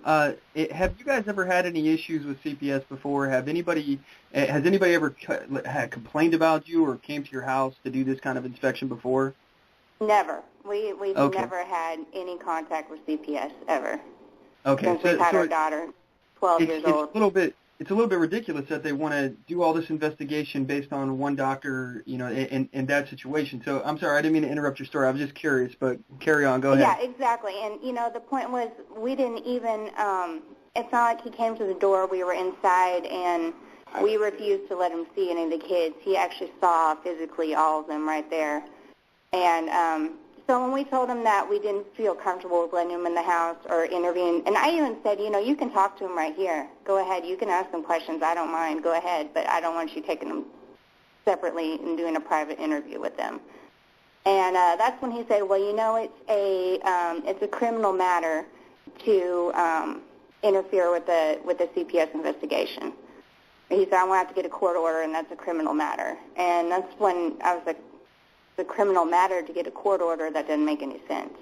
have you guys ever had any issues with CPS before? Has anybody ever complained about you or came to your house to do this kind of inspection before? Never. We've never had any contact with CPS ever. Okay. Since we've had our daughter, 12 years old. it's a little bit ridiculous that they want to do all this investigation based on one doctor, you know, in that situation. So I'm sorry, I didn't mean to interrupt your story. I was just curious, but carry on. Go ahead. Yeah, exactly. And, you know, the point was we didn't even, it's not like he came to the door, we were inside, and we refused to let him see any of the kids. He actually saw physically all of them right there. And so when we told him that we didn't feel comfortable with letting him in the house or interviewing, and I even said, you know, you can talk to him right here. Go ahead. You can ask him questions. I don't mind. Go ahead. But I don't want you taking them separately and doing a private interview with them. And that's when he said, well, you know, it's a criminal matter to interfere with the CPS investigation. He said, I'm going to have to get a court order, and that's a criminal matter. And that's when I was like, the criminal matter to get a court order, that doesn't make any sense.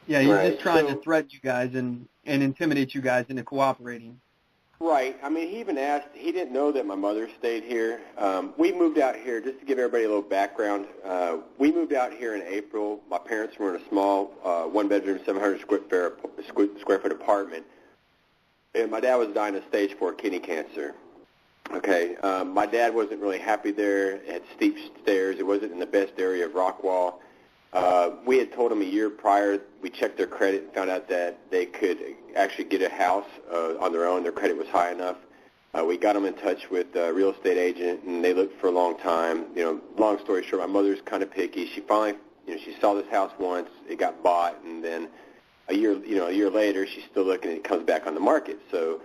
Yeah, he's just trying to threaten you guys and intimidate you guys into cooperating. Right. I mean, he even asked, he didn't know that my mother stayed here. We moved out here, just to give everybody a little background, we moved out here in April. My parents were in a small one-bedroom, 700 square foot apartment. And my dad was dying of stage 4 kidney cancer. Okay, my dad wasn't really happy there. It had steep stairs. It wasn't in the best area of Rockwall. We had told him a year prior, we checked their credit and found out that they could actually get a house on their own. Their credit was high enough. We got them in touch with a real estate agent, and they looked for a long time. You know, long story short, my mother's kind of picky. She finally, you know, she saw this house once. It got bought, and then a year later, she's still looking, and it comes back on the market. So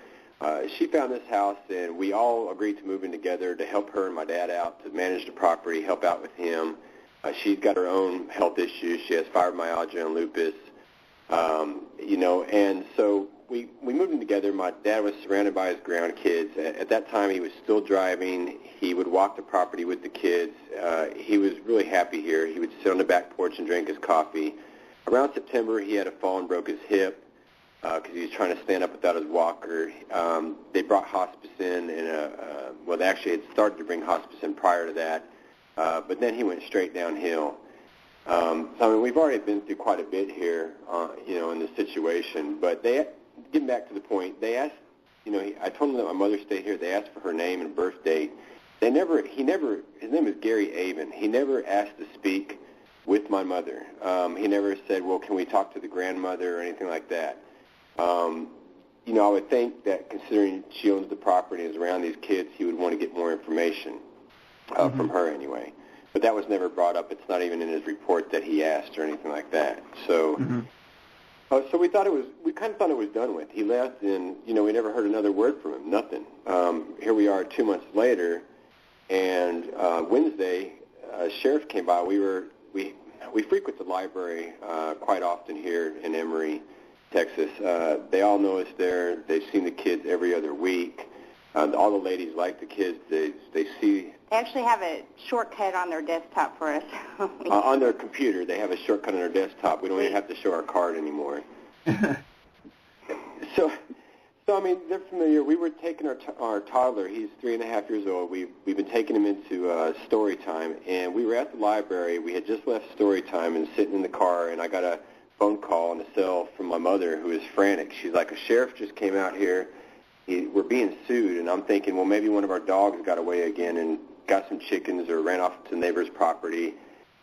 she found this house, and we all agreed to move in together to help her and my dad out, to manage the property, help out with him. She's got her own health issues. She has fibromyalgia and lupus, you know, and so we moved in together. My dad was surrounded by his grandkids. At that time, he was still driving. He would walk the property with the kids. He was really happy here. He would sit on the back porch and drink his coffee. Around September, he had a fall and broke his hip because he was trying to stand up without his walker. They brought hospice in, well, they actually had started to bring hospice in prior to that, but then he went straight downhill. So, I mean, we've already been through quite a bit here, you know, in this situation. But getting back to the point, they asked, you know, I told them that my mother stayed here. They asked for her name and birth date. His name is Gary Avon. He never asked to speak with my mother. He never said, well, can we talk to the grandmother or anything like that. You know, I would think that considering she owns the property and is around these kids, he would want to get more information from her anyway. But that was never brought up. It's not even in his report that he asked or anything like that. So, so we kind of thought it was done with. He left, and you know, we never heard another word from him. Nothing. Here we are 2 months later, and Wednesday, a sheriff came by. We frequent the library quite often here in Emory, Texas. They all know us there. They've seen the kids every other week. All the ladies like the kids. They see. They actually have a shortcut on their desktop for us. On their computer, they have a shortcut on their desktop. We don't even have to show our card anymore. So I mean, they're familiar. We were taking our toddler. He's 3.5 years old. We've been taking him into story time, and we were at the library. We had just left story time and sitting in the car, and I got a phone call on the cell from my mother, who is frantic. She's like, a sheriff just came out here. We're being sued, and I'm thinking, well, maybe one of our dogs got away again and got some chickens or ran off to the neighbor's property.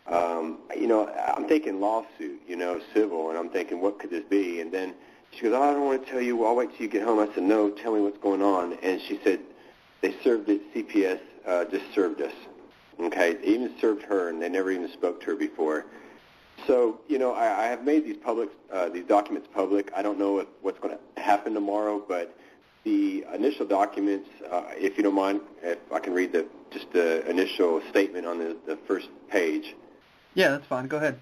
You know, I'm thinking lawsuit, you know, civil, and I'm thinking, what could this be? And then she goes, oh, I don't want to tell you. Well, I'll wait till you get home. I said, no, tell me what's going on. And she said, they served it. CPS just served us. Okay, they even served her, and they never even spoke to her before. So, you know, I have made these documents public. I don't know what's going to happen tomorrow, but the initial documents, if you don't mind, if I can read just the initial statement on the first page. Yeah, that's fine. Go ahead.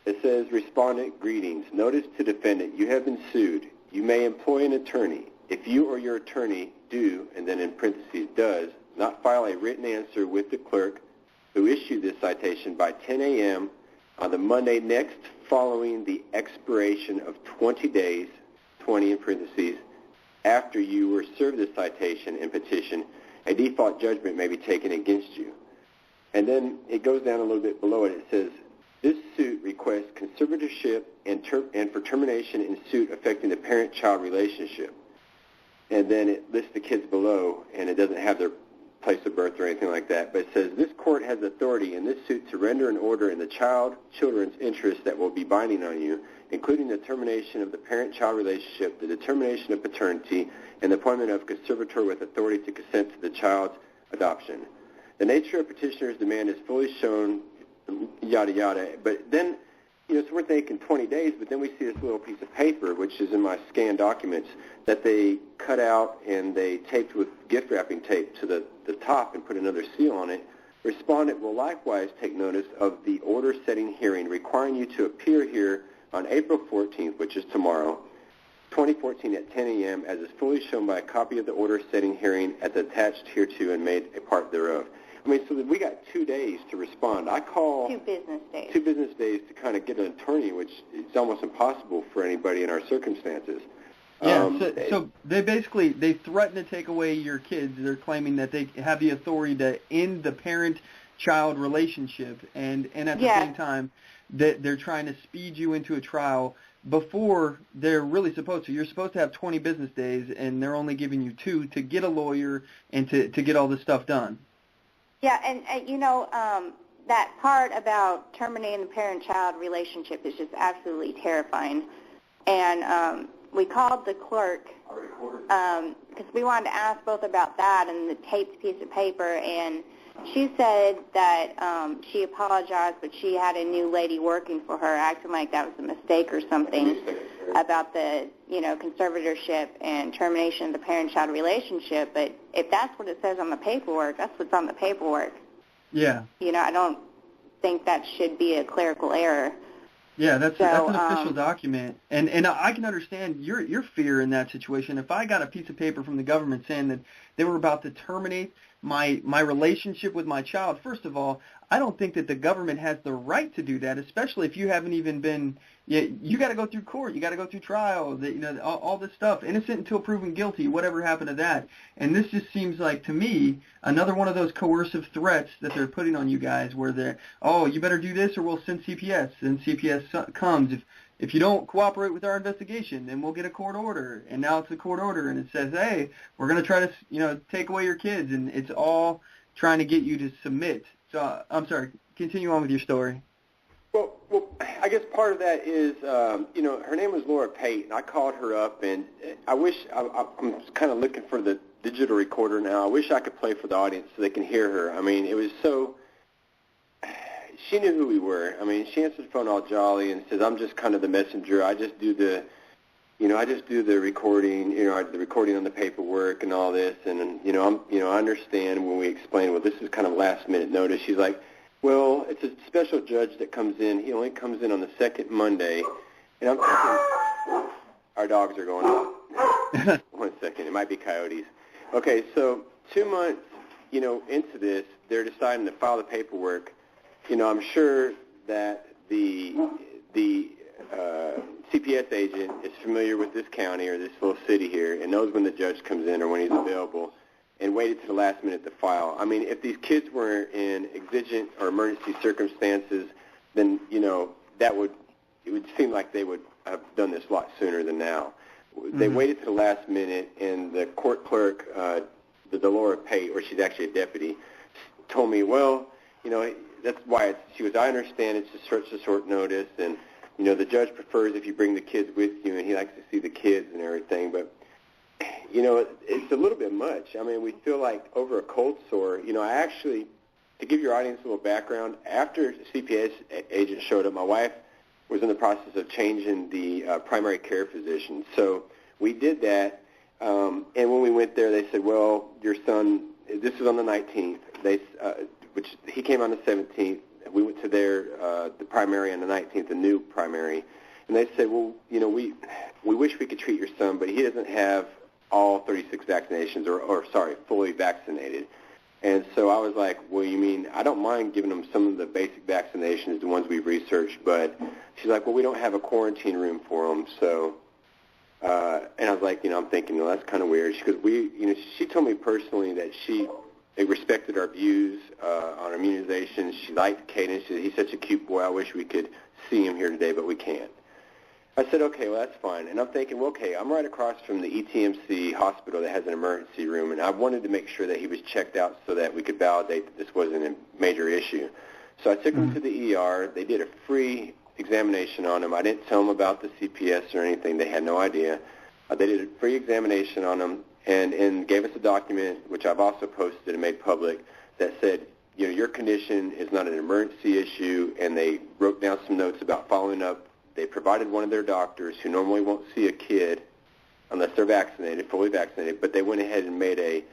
It says, Respondent, greetings. Notice to defendant, you have been sued. You may employ an attorney. If you or your attorney do, and then in parentheses does, not file a written answer with the clerk who issued this citation by 10 a.m. on the Monday next following the expiration of 20 days, 20 in parentheses, after you were served this citation and petition, a default judgment may be taken against you. And then it goes down a little bit below it. It says, this suit requests conservatorship and for termination in suit affecting the parent-child relationship. and then it lists the kids below, and it doesn't have their place of birth or anything like that, but it says, this court has authority in this suit to render an order in the children's interest that will be binding on you, including the termination of the parent-child relationship, the determination of paternity, and the appointment of conservator with authority to consent to the child's adoption. The nature of petitioner's demand is fully shown, yada, yada. But then, so we're thinking 20 days, but then we see this little piece of paper, which is in my scanned documents, that they cut out and they taped with gift wrapping tape to the top and put another seal on it. Respondent will likewise take notice of the order setting hearing requiring you to appear here on April 14th, which is tomorrow, 2014 at 10 a.m., as is fully shown by a copy of the order setting hearing as attached hereto and made a part thereof. I mean, so we got 2 days to respond. I call 2 business days. 2 business days to kind of get an attorney, which is almost impossible for anybody in our circumstances. Yeah, so they threaten to take away your kids. They're claiming that they have the authority to end the parent-child relationship, and at the same time, that they're trying to speed you into a trial before they're really supposed to. You're supposed to have 20 business days, and they're only giving you 2 to get a lawyer and to get all this stuff done. Yeah, and that part about terminating the parent-child relationship is just absolutely terrifying. And we called the clerk because we wanted to ask both about that and the taped piece of paper, and she said that she apologized, but she had a new lady working for her, acting like that was a mistake or something about the, conservatorship and termination of the parent-child relationship. But if that's what it says on the paperwork, that's what's on the paperwork. Yeah. I don't think that should be a clerical error. Yeah, that's an official document, and I can understand your fear in that situation. If I got a piece of paper from the government saying that they were about to terminate my relationship with my child, first of all, I don't think that the government has the right to do that, especially if you haven't even been. You got to go through court, you got to go through trial, all this stuff, innocent until proven guilty. Whatever happened to that? And this just seems like, to me, another one of those coercive threats that they're putting on you guys, where they're, you better do this or we'll send CPS. And CPS comes if you don't cooperate with our investigation, then we'll get a court order. And now it's a court order, and it says, hey, we're going to try to take away your kids, and it's all trying to get you to submit. So I'm sorry. Continue on with your story. Well, I guess part of that is, her name was Laura Pate, and I called her up, and I'm kind of looking for the digital recorder now. I wish I could play for the audience so they can hear her. I mean, it was so, she knew who we were. I mean, she answered the phone all jolly and says, I'm just kind of the messenger. I just do the recording, the recording on the paperwork and all this, and, I understand when we explain, well, this is kind of last minute notice. She's like, well, it's a special judge that comes in. He only comes in on the second Monday. And I'm thinking, our dogs are going off. 1 second. It might be coyotes. Okay, so 2 months, into this, they're deciding to file the paperwork. I'm sure that the CPS agent is familiar with this county or this little city here and knows when the judge comes in or when he's available, and waited to the last minute to file. I mean, if these kids were in exigent or emergency circumstances, then, it would seem like they would have done this a lot sooner than now. They waited to the last minute, and the court clerk, the Laura Pate, or she's actually a deputy, told me, well, that's why I understand it's just a short notice, and, the judge prefers if you bring the kids with you, and he likes to see the kids and everything, but it's a little bit much. I mean, we feel like over a cold sore. I actually, to give your audience a little background, after the CPS agent showed up, my wife was in the process of changing the primary care physician. So we did that, and when we went there, they said, well, your son, this was on the 19th, which he came on the 17th. We went to the primary on the 19th, the new primary, and they said, well, we wish we could treat your son, but he doesn't have all 36 vaccinations, or fully vaccinated. And so I was like, well, you mean, I don't mind giving them some of the basic vaccinations, the ones we've researched, but she's like, well, we don't have a quarantine room for them, so, and I was like, I'm thinking, well, that's kind of weird. She goes, she told me personally that they respected our views on immunizations. She liked Caden. She said, he's such a cute boy. I wish we could see him here today, but we can't. I said, okay, well, that's fine. And I'm thinking, well, okay, I'm right across from the ETMC hospital that has an emergency room, and I wanted to make sure that he was checked out so that we could validate that this wasn't a major issue. So I took him to the ER. They did a free examination on him. I didn't tell them about the CPS or anything. They had no idea. They did a free examination on him and gave us a document, which I've also posted and made public, that said, you know, your condition is not an emergency issue, and they wrote down some notes about following up. They provided one of their doctors who normally won't see a kid unless they're vaccinated, fully vaccinated, but they went ahead and made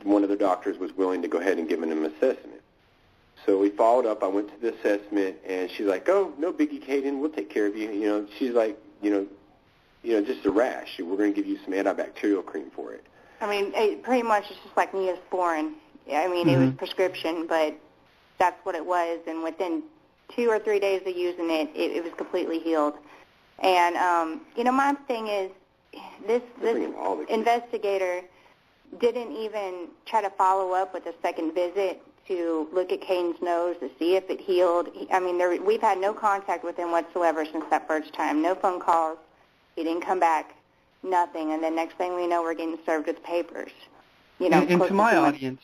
one of the doctors was willing to go ahead and give him an assessment. So we followed up. I went to the assessment, and she's like, oh, no biggie, Caden, we'll take care of you. You know, she's like, you know, just a rash. We're going to give you some antibacterial cream for it. I mean, pretty much it's just like Neosporin. I mean, it was prescription, but that's what it was, and within 2 or 3 days of using it, it was completely healed. And, you know, my thing is this investigator didn't even try to follow up with a second visit to look at Caden's nose to see if it healed. I mean, we've had no contact with him whatsoever since that first time. No phone calls. He didn't come back. Nothing. And then next thing we know, we're getting served with papers. You know, and to my audience,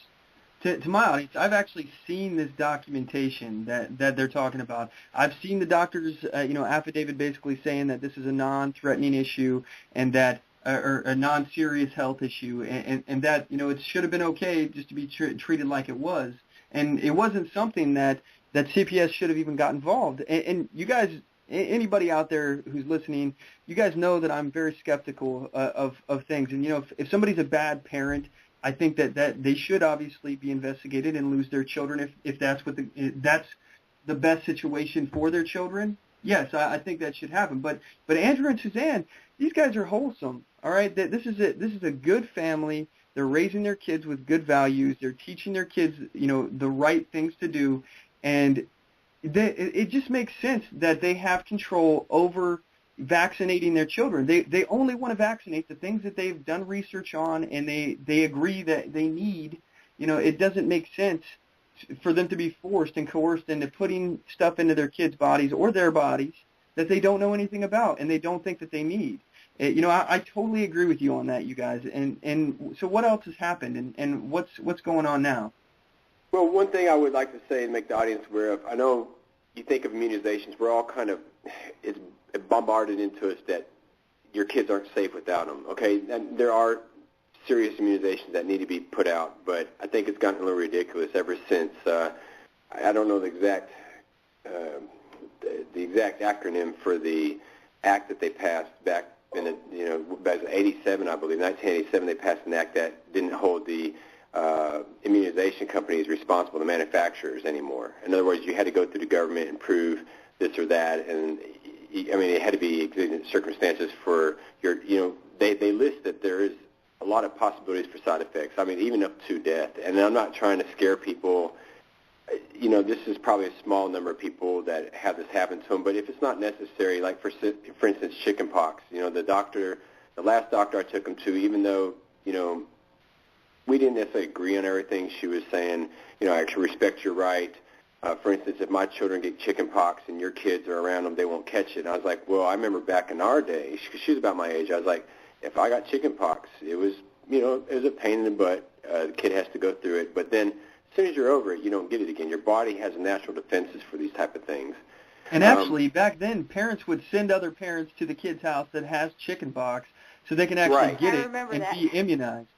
I've actually seen this documentation that they're talking about. I've seen the doctor's, affidavit basically saying that this is a non-threatening issue and that, or a non-serious health issue, and that, you know, it should have been okay just to be treated like it was. And it wasn't something that CPS should have even got involved. And you guys, anybody out there who's listening, you guys know that I'm very skeptical of things. And, you know, if somebody's a bad parent, I think that they should obviously be investigated and lose their children if that's that's the best situation for their children. Yes, I think that should happen. But Andrew and Suzanne, these guys are wholesome. All right, this is a good family. They're raising their kids with good values. They're teaching their kids, you know, the right things to do, and it just makes sense that they have control over vaccinating their children. They only want to vaccinate the things that they've done research on and they agree that they need. You know, it doesn't make sense for them to be forced and coerced into putting stuff into their kids' bodies or their bodies that they don't know anything about and they don't think that they need. You know, I totally agree with you on that, you guys. And so what else has happened and what's going on now? Well, one thing I would like to say and make the audience aware of, I know you think of immunizations, we're all kind of, it's bombarded into us that your kids aren't safe without them, okay? And there are serious immunizations that need to be put out, but I think it's gotten a little ridiculous ever since, I don't know the exact acronym for the act that they passed back in, back in 87, I believe, 1987, they passed an act that didn't hold the immunization companies responsible, the manufacturers, anymore. In other words, you had to go through the government and prove this or that, and I mean, it had to be exigent circumstances for your, they list that there is a lot of possibilities for side effects. I mean, even up to death. And I'm not trying to scare people. This is probably a small number of people that have this happen to them. But if it's not necessary, like for instance, chicken pox, the last doctor I took him to, even though, we didn't necessarily agree on everything, she was saying, I can respect your right. For instance, if my children get chicken pox and your kids are around them, they won't catch it. And I was like, well, I remember back in our day, she was about my age, I was like, if I got chicken pox, it was, it was a pain in the butt. The kid has to go through it. But then as soon as you're over it, you don't get it again. Your body has natural defenses for these type of things. And actually, back then, parents would send other parents to the kid's house that has chicken pox so they can actually get it and be immunized.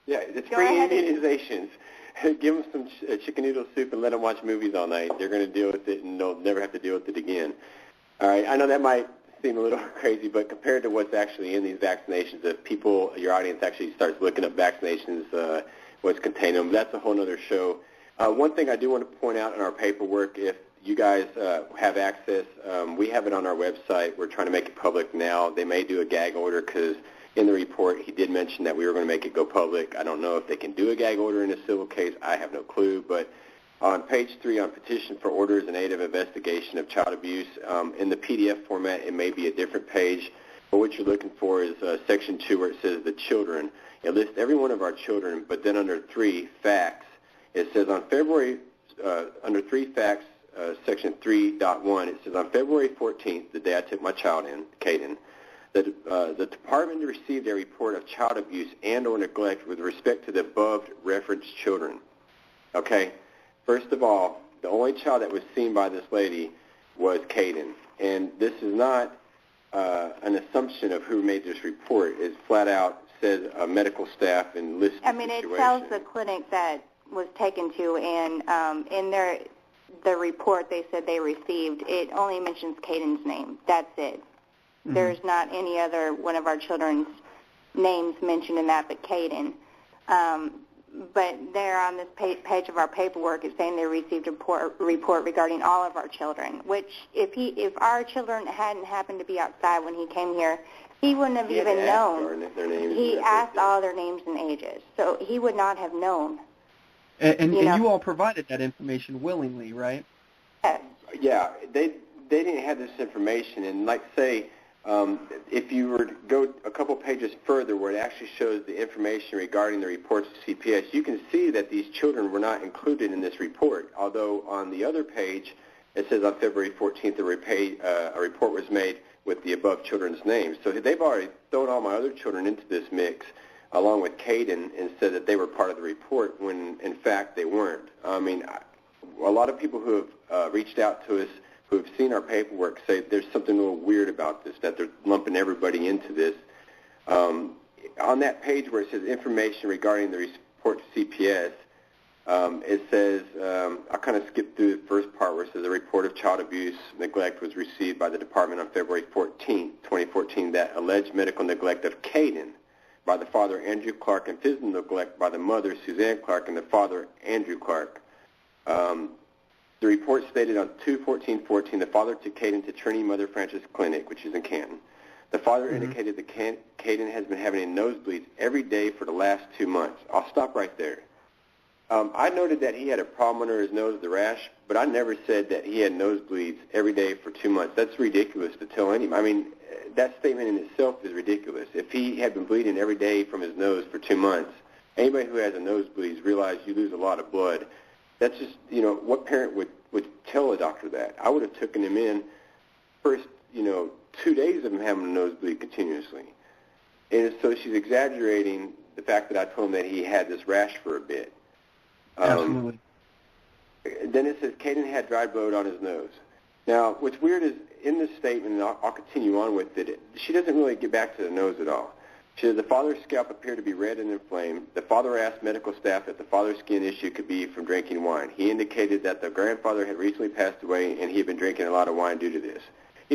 Yeah, it's free immunizations. Give them some chicken noodle soup and let them watch movies all night. They're going to deal with it, and they'll never have to deal with it again. All right, I know that might seem a little crazy, but compared to what's actually in these vaccinations, if your audience actually starts looking up vaccinations, what's contained in them, that's a whole other show. One thing I do want to point out in our paperwork, if you guys have access, we have it on our website. We're trying to make it public now. They may do a gag order because in the report he did mention that we were going to make it go public. I don't know if they can do a gag order in a civil case. I have no clue, but on page 3 on Petition for Orders in Aid of Investigation of Child Abuse, in the PDF format, it may be a different page, but what you're looking for is Section 2 where it says the children. It lists every one of our children, but then under 3, facts, it says on February, under 3 facts, section 3.1. It says, on February 14th, the day I took my child in, Caden, the department received a report of child abuse and or neglect with respect to the above referenced children. Okay? First of all, the only child that was seen by this lady was Caden. And this is not an assumption of who made this report. It flat out says medical staff and lists the situation. It tells the clinic that was taken to, and in the report they said they received, it only mentions Caden's name. That's it. Mm-hmm. There's not any other one of our children's names mentioned in that but Caden. But there on this page of our paperwork, it's saying they received a report regarding all of our children, which if our children hadn't happened to be outside when he came here, he wouldn't have even known. He asked all their names and ages, so he would not have known. And you all provided that information willingly, right? Yes. Yeah, they didn't have this information, and like say, if you were to go a couple pages further where it actually shows the information regarding the reports to CPS, you can see that these children were not included in this report, although on the other page it says on February 14th a report was made with the above children's names. So they've already thrown all my other children into this mix along with Caden and said that they were part of the report when in fact they weren't. I mean, a lot of people who have reached out to us who have seen our paperwork say there's something a little weird about this, that they're lumping everybody into this. On that page where it says information regarding the report to CPS, it says, I'll kind of skip through the first part where it says a report of child abuse neglect was received by the department on February 14, 2014, that alleged medical neglect of Caden by the father, Andrew Clark, and physical neglect by the mother, Suzanne Clark, and the father, Andrew Clark. The report stated on 2/14/14, the father took Caden to Trinity Mother Francis Clinic, which is in Canton. The father indicated that Caden has been having nosebleeds every day for the last 2 months. I'll stop right there. I noted that he had a problem under his nose, the rash, but I never said that he had nosebleeds every day for 2 months. That's ridiculous to tell anyone. I mean, that statement in itself is ridiculous. If he had been bleeding every day from his nose for 2 months, anybody who has a nosebleed realize you lose a lot of blood. That's just, what parent would tell a doctor that? I would have taken him in first, 2 days of him having a nosebleed continuously. And so she's exaggerating the fact that I told him that he had this rash for a bit. Absolutely. Then it says Caden had dry blood on his nose. Now, what's weird is in this statement, and I'll continue on with it, she doesn't really get back to the nose at all. She says the father's scalp appeared to be red and inflamed. The father asked medical staff if the father's skin issue could be from drinking wine. He indicated that the grandfather had recently passed away and he had been drinking a lot of wine due to this.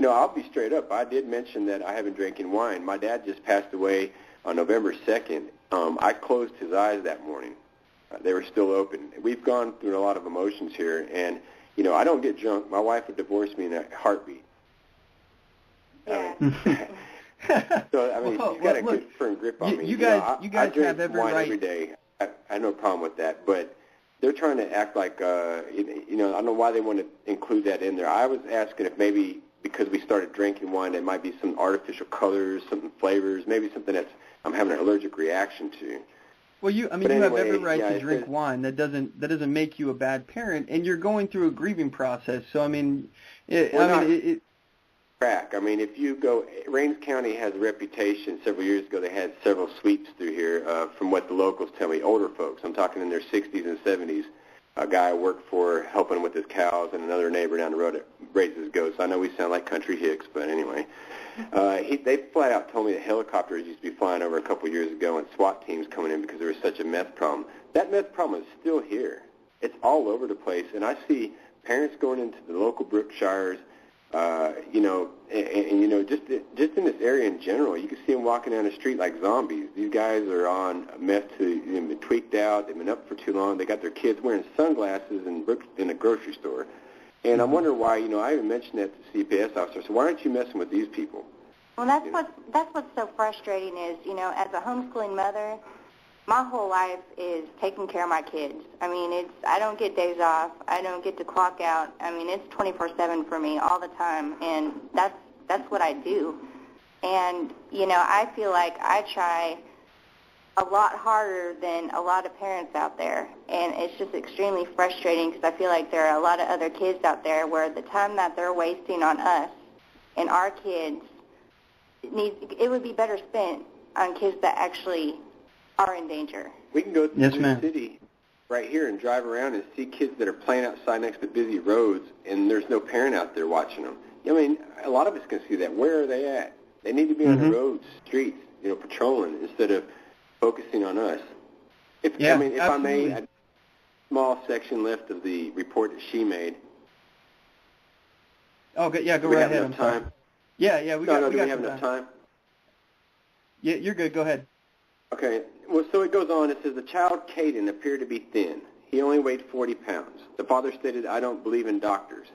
I'll be straight up. I did mention that I have been drinking wine. My dad just passed away on November 2nd. I closed his eyes that morning. They were still open. We've gone through a lot of emotions here, and, I don't get drunk. My wife would divorce me in a heartbeat. Yeah. So, I mean, she's got a good firm grip on me. You guys I drink have every wine right. every day. I have no problem with that, but they're trying to act like, I don't know why they want to include that in there. I was asking if maybe because we started drinking wine, there might be some artificial colors, some flavors, maybe something that I'm having an allergic reaction to. Well, you have every right to drink wine. That doesn't make you a bad parent, and you're going through a grieving process. So, crack. I mean, if you go, Rains County has a reputation. Several years ago, they had several sweeps through here. From what the locals tell me, older folks. I'm talking in their 60s and 70s. A guy I work for helping with his cows, and another neighbor down the road that raises goats. I know we sound like country hicks, but anyway. They flat out told me that helicopters used to be flying over a couple of years ago and SWAT teams coming in because there was such a meth problem. That meth problem is still here. It's all over the place, and I see parents going into the local Brookshires, just in this area in general. You can see them walking down the street like zombies. These guys are on meth, they've been tweaked out, they've been up for too long, they got their kids wearing sunglasses in a grocery store. And I'm wondering why, I even mentioned that to CPS officers. So why aren't you messing with these people? Well, that's what's so frustrating is, as a homeschooling mother, my whole life is taking care of my kids. I mean, I don't get days off. I don't get to clock out. I mean, it's 24/7 for me all the time, and that's what I do. And, I feel like I try a lot harder than a lot of parents out there, and it's just extremely frustrating because I feel like there are a lot of other kids out there where the time that they're wasting on us and our kids, it would be better spent on kids that actually are in danger. We can go to the city right here and drive around and see kids that are playing outside next to busy roads, and there's no parent out there watching them. I mean, a lot of us can see that. Where are they at? They need to be on the roads, streets, patrolling instead of focusing on us. If I may, a small section left of the report that she made. Oh, yeah, go right ahead. I'm sorry. Yeah, we got do we have enough time? Yeah, you're good. Go ahead. Okay. Well, so it goes on. It says, the child, Caden, appeared to be thin. He only weighed 40 pounds. The father stated, I don't believe in doctors.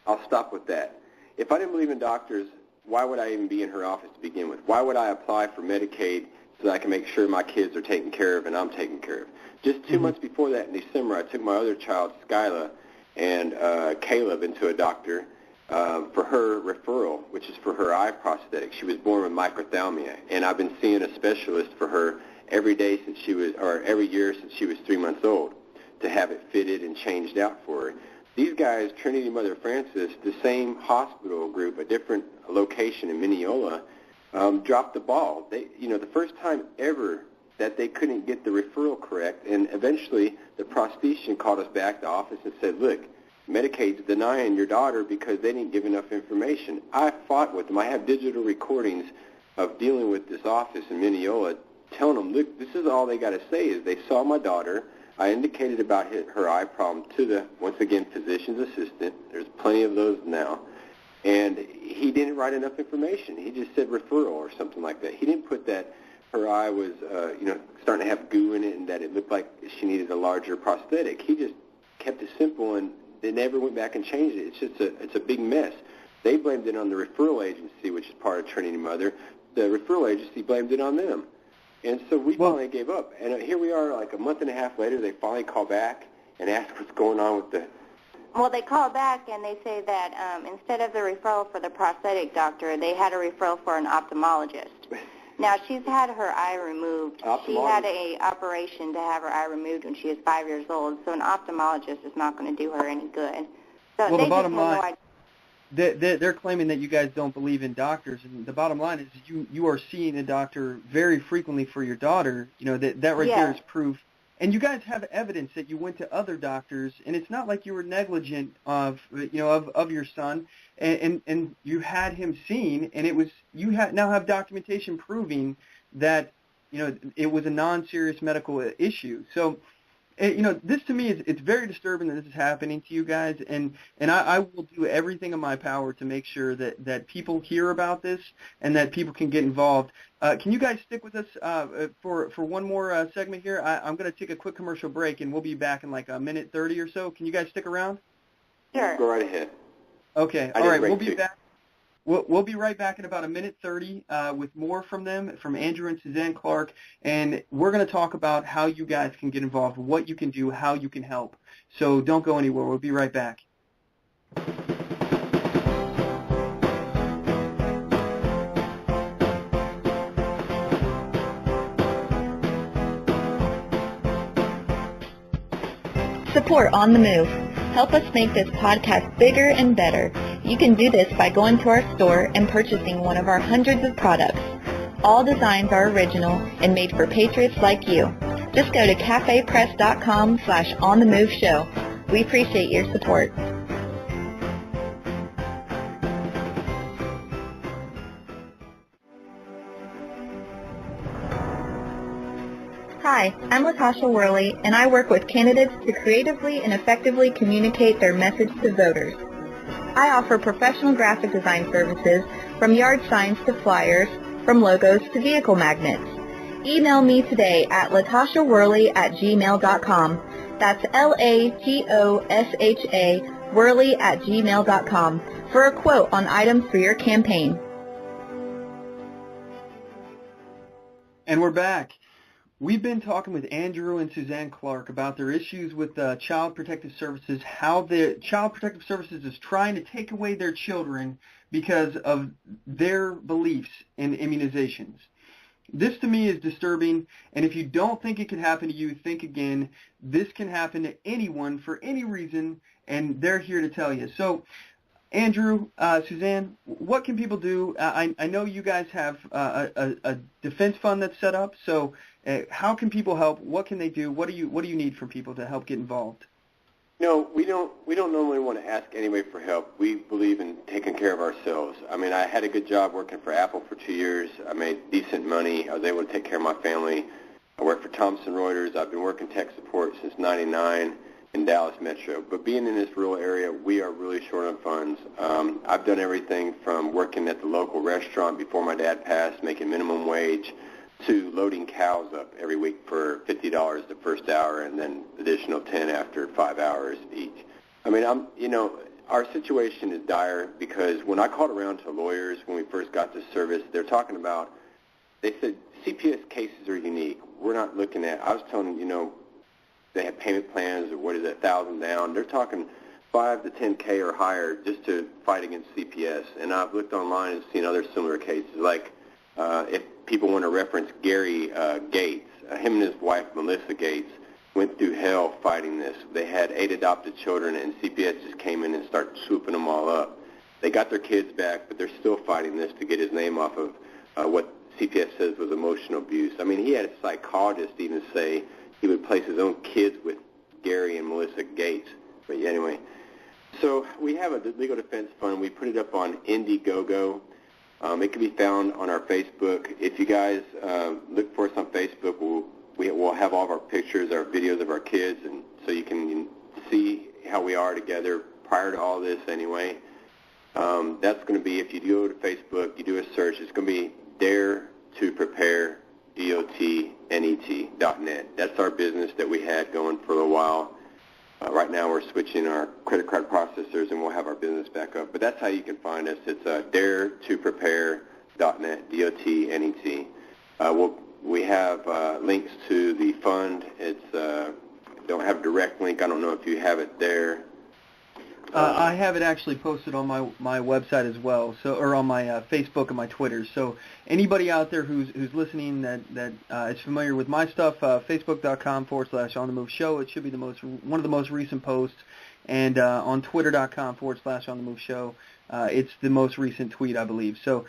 I'll stop with that. If I didn't believe in doctors, why would I even be in her office to begin with? Why would I apply for Medicaid so that I can make sure my kids are taken care of and I'm taken care of? Just 2 months before that, in December, I took my other child, Skyla, and Caleb into a doctor for her referral, which is for her eye prosthetic. She was born with microphthalmia, and I've been seeing a specialist for her every day since she was, or every year since she was 3 months old, to have it fitted and changed out for her. These guys, Trinity Mother Francis, the same hospital group, a different location in Mineola, dropped the ball. They, the first time ever that they couldn't get the referral correct, and eventually the prosthetician called us back to the office and said, look, Medicaid's denying your daughter because they didn't give enough information. I fought with them. I have digital recordings of dealing with this office in Mineola, telling them, look, this is all they got to say is they saw my daughter. I indicated about her eye problem to the, once again, physician's assistant. There's plenty of those now. And he didn't write enough information. He just said referral or something like that. He didn't put that her eye was, starting to have goo in it and that it looked like she needed a larger prosthetic. He just kept it simple, and they never went back and changed it. It's just it's a big mess. They blamed it on the referral agency, which is part of Trinity Mother. The referral agency blamed it on them. And so we finally gave up. And here we are, like a month and a half later, they finally call back and ask what's going on with the... Well, they call back and they say that instead of the referral for the prosthetic doctor, they had a referral for an ophthalmologist. Now, she's had her eye removed. She had an operation to have her eye removed when she was 5 years old, so an ophthalmologist is not going to do her any good. So well, the bottom line, they're claiming that you guys don't believe in doctors, and the bottom line is you are seeing a doctor very frequently for your daughter. That right there is proof. And you guys have evidence that you went to other doctors, and it's not like you were negligent of your son, and you had him seen, and it was now have documentation proving that it was a non-serious medical issue. So, this to me it's very disturbing that this is happening to you guys, and I will do everything in my power to make sure that people hear about this and that people can get involved. Can you guys stick with us for one more segment here? I'm going to take a quick commercial break, and we'll be back in like a minute 30 or so. Can you guys stick around? Sure. Go right ahead. Okay. All right. We'll be back. We'll be right back in about a minute 30 with more from them, from Andrew and Suzanne Clark, and we're going to talk about how you guys can get involved, what you can do, how you can help. So don't go anywhere. We'll be right back. Support On the Move. Help us make this podcast bigger and better. You can do this by going to our store and purchasing one of our hundreds of products. All designs are original and made for patriots like you. Just go to cafepress.com/onthemoveshow. We appreciate your support. Hi, I'm Latasha Worley, and I work with candidates to creatively and effectively communicate their message to voters. I offer professional graphic design services, from yard signs to flyers, from logos to vehicle magnets. Email me today at latashaworley@gmail.com. That's LATOSHA Worley@gmail.com for a quote on items for your campaign. And we're back. We've been talking with Andrew and Suzanne Clark about their issues with Child Protective Services, how the Child Protective Services is trying to take away their children because of their beliefs in immunizations. This to me is disturbing, and if you don't think it can happen to you, think again. This can happen to anyone for any reason, and they're here to tell you. So, Andrew, Suzanne, what can people do? I know you guys have a defense fund that's set up, so how can people help? What can they do? What do you need from people to help get involved? No, we don't normally want to ask anybody for help. We believe in taking care of ourselves. I mean, I had a good job working for Apple for 2 years. I made decent money. I was able to take care of my family. I worked for Thomson Reuters. I've been working tech support since '99 in Dallas Metro. But being in this rural area, we are really short on funds. I've done everything from working at the local restaurant before my dad passed, making minimum wage, to loading cows up every week for $50 the first hour and then additional 10 after 5 hours each. I mean, our situation is dire because when I called around to lawyers when we first got this service, they said CPS cases are unique. We're not looking at, I was telling them, they have payment plans or what is it, 1,000 down. They're talking 5 to 10K or higher just to fight against CPS. And I've looked online and seen other similar cases, like if people want to reference Gary Gates, him and his wife Melissa Gates went through hell fighting this. They had 8 adopted children, and CPS just came in and started swooping them all up. They got their kids back, but they're still fighting this to get his name off of what CPS says was emotional abuse. I mean, he had a psychologist even say he would place his own kids with Gary and Melissa Gates. But anyway, so we have a legal defense fund. We put it up on Indiegogo. It can be found on our Facebook. If you guys look for us on Facebook, we'll have all of our pictures, our videos of our kids, and so you can see how we are together prior to all this anyway. That's going to be, if you go to Facebook, you do a search, it's going to be Dare to Prepare, DOTNET.net. That's our business that we had going for a while. Right now we're switching our credit card processors and we'll have our business back up. But that's how you can find us. It's daretoprepare.net, DOTNET. We have links to the fund. It's don't have a direct link. I don't know if you have it there. I have it actually posted on my website as well, or on my Facebook and my Twitter. So anybody out there who's listening that is familiar with my stuff, Facebook.com/OnTheMoveShow. It should be one of the most recent posts, and on Twitter.com/OnTheMoveShow. It's the most recent tweet, I believe. So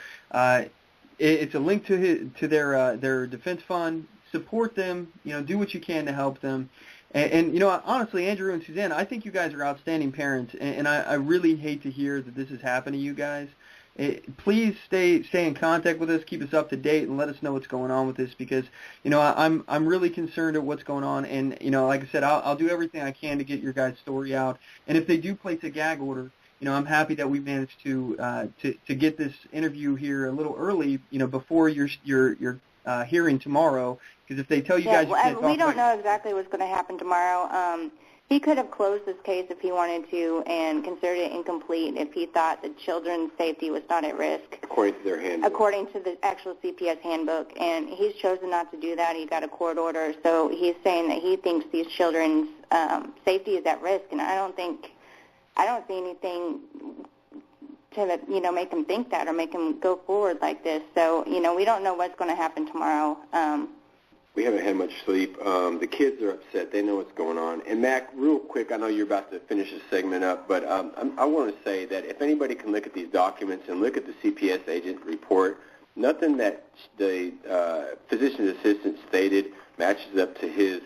it's a link to their defense fund. Support them. Do what you can to help them. And honestly, Andrew and Suzanne, I think you guys are outstanding parents, and I really hate to hear that this has happened to you guys. Please stay in contact with us, keep us up to date, and let us know what's going on with this, because I'm really concerned at what's going on, and like I said, I'll do everything I can to get your guys' story out. And if they do place a gag order, I'm happy that we managed to get this interview here a little early, before your hearing tomorrow. Because if they tell you guys, we don't know exactly what's going to happen tomorrow. He could have closed this case if he wanted to and considered it incomplete if he thought that children's safety was not at risk. According to their handbook. According to the actual CPS handbook, and he's chosen not to do that. He got a court order, so he's saying that he thinks these children's safety is at risk, and I don't see anything to make him think that or make him go forward like this. So we don't know what's going to happen tomorrow. We haven't had much sleep. The kids are upset. They know what's going on. And Mack, real quick, I know you're about to finish this segment up, but I want to say that if anybody can look at these documents and look at the CPS agent report, nothing that the physician's assistant stated matches up to his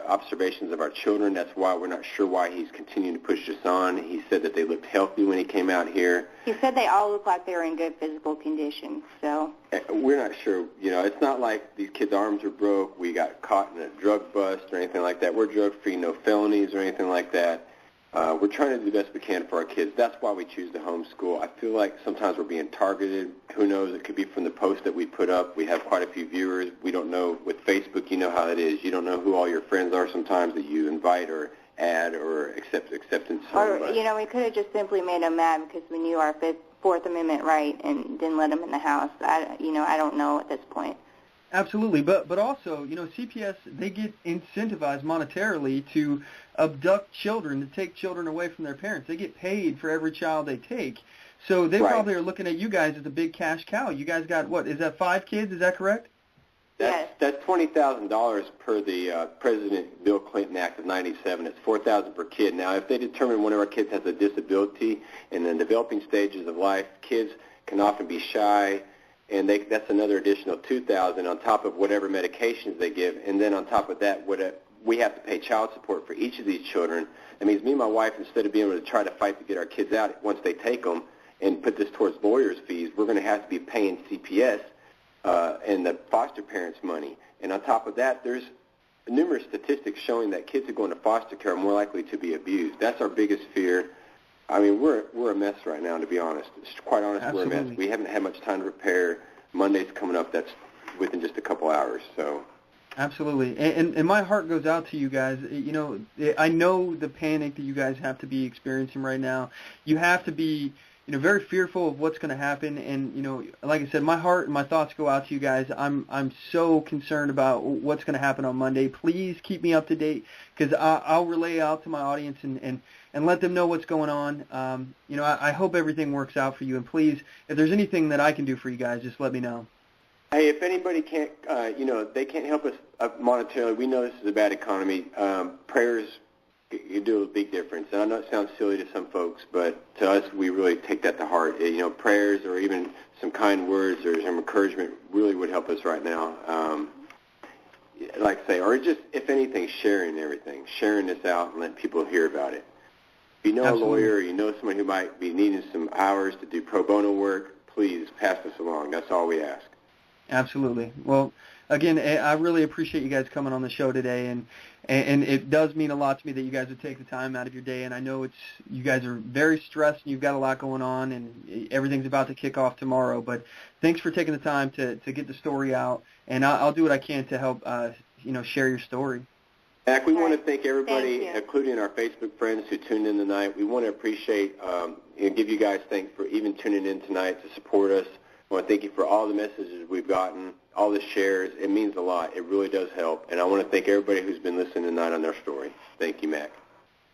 observations of our children. That's why we're not sure why he's continuing to push this on. He said that they looked healthy when he came out here. He said they all look like they were in good physical condition. So we're not sure. It's not like these kids' arms were broke. We got caught in a drug bust or anything like that. We're drug-free, no felonies or anything like that. We're trying to do the best we can for our kids. That's why we choose to homeschool. I feel like sometimes we're being targeted. Who knows? It could be from the post that we put up. We have quite a few viewers. We don't know. With Facebook, you know how it is. You don't know who all your friends are sometimes that you invite or add or acceptance. Or, we could have just simply made them mad because we knew our Fourth Amendment right and didn't let them in the house. I don't know at this point. Absolutely, but also, CPS, they get incentivized monetarily to abduct children, to take children away from their parents. They get paid for every child they take. So they probably are looking at you guys as a big cash cow. You guys got, what, is that 5 kids? Is that correct? That's $20,000 per the President Bill Clinton Act of '97. It's $4,000 per kid. Now, if they determine one of our kids has a disability in the developing stages of life, kids can often be shy, and that's another additional $2,000 on top of whatever medications they give. And then on top of that, we have to pay child support for each of these children. That means me and my wife, instead of being able to try to fight to get our kids out once they take them and put this towards lawyers' fees, we're going to have to be paying CPS and the foster parents' money. And on top of that, there's numerous statistics showing that kids who go into foster care are more likely to be abused. That's our biggest fear. I mean, we're a mess right now, to be honest. Quite honest, Absolutely. We're a mess. We haven't had much time to prepare. Monday's coming up. That's within just a couple hours. So. Absolutely, and my heart goes out to you guys. You know, I know the panic that you guys have to be experiencing right now. You have to be, you know, very fearful of what's going to happen. And, you know, like I said, my heart and my thoughts go out to you guys. I'm so concerned about what's going to happen on Monday. Please keep me up to date, because I'll relay out to my audience and let them know what's going on. You know, I hope everything works out for you. And please, if there's anything that I can do for you guys, just let me know. Hey, if anybody can't, you know, they can't help us monetarily, we know this is a bad economy. Prayers, you do a big difference. And I know it sounds silly to some folks, but to us, we really take that to heart. You know, prayers or even some kind words or some encouragement really would help us right now. Like I say, or just, if anything, sharing everything, sharing this out and letting people hear about it. If you know Absolutely. a lawyer or you know someone who might be needing some hours to do pro bono work, please pass this along. That's all we ask. Absolutely. Well, again, I really appreciate you guys coming on the show today, and it does mean a lot to me that you guys would take the time out of your day. And I know you guys are very stressed and you've got a lot going on, and everything's about to kick off tomorrow. But thanks for taking the time to get the story out, and I'll do what I can to help you know, share your story. Mack, we want to thank everybody, including our Facebook friends who tuned in tonight. We want to appreciate and give you guys thanks for even tuning in tonight to support us. I want to thank you for all the messages we've gotten, all the shares. It means a lot. It really does help. And I want to thank everybody who's been listening tonight on their story. Thank you, Mack.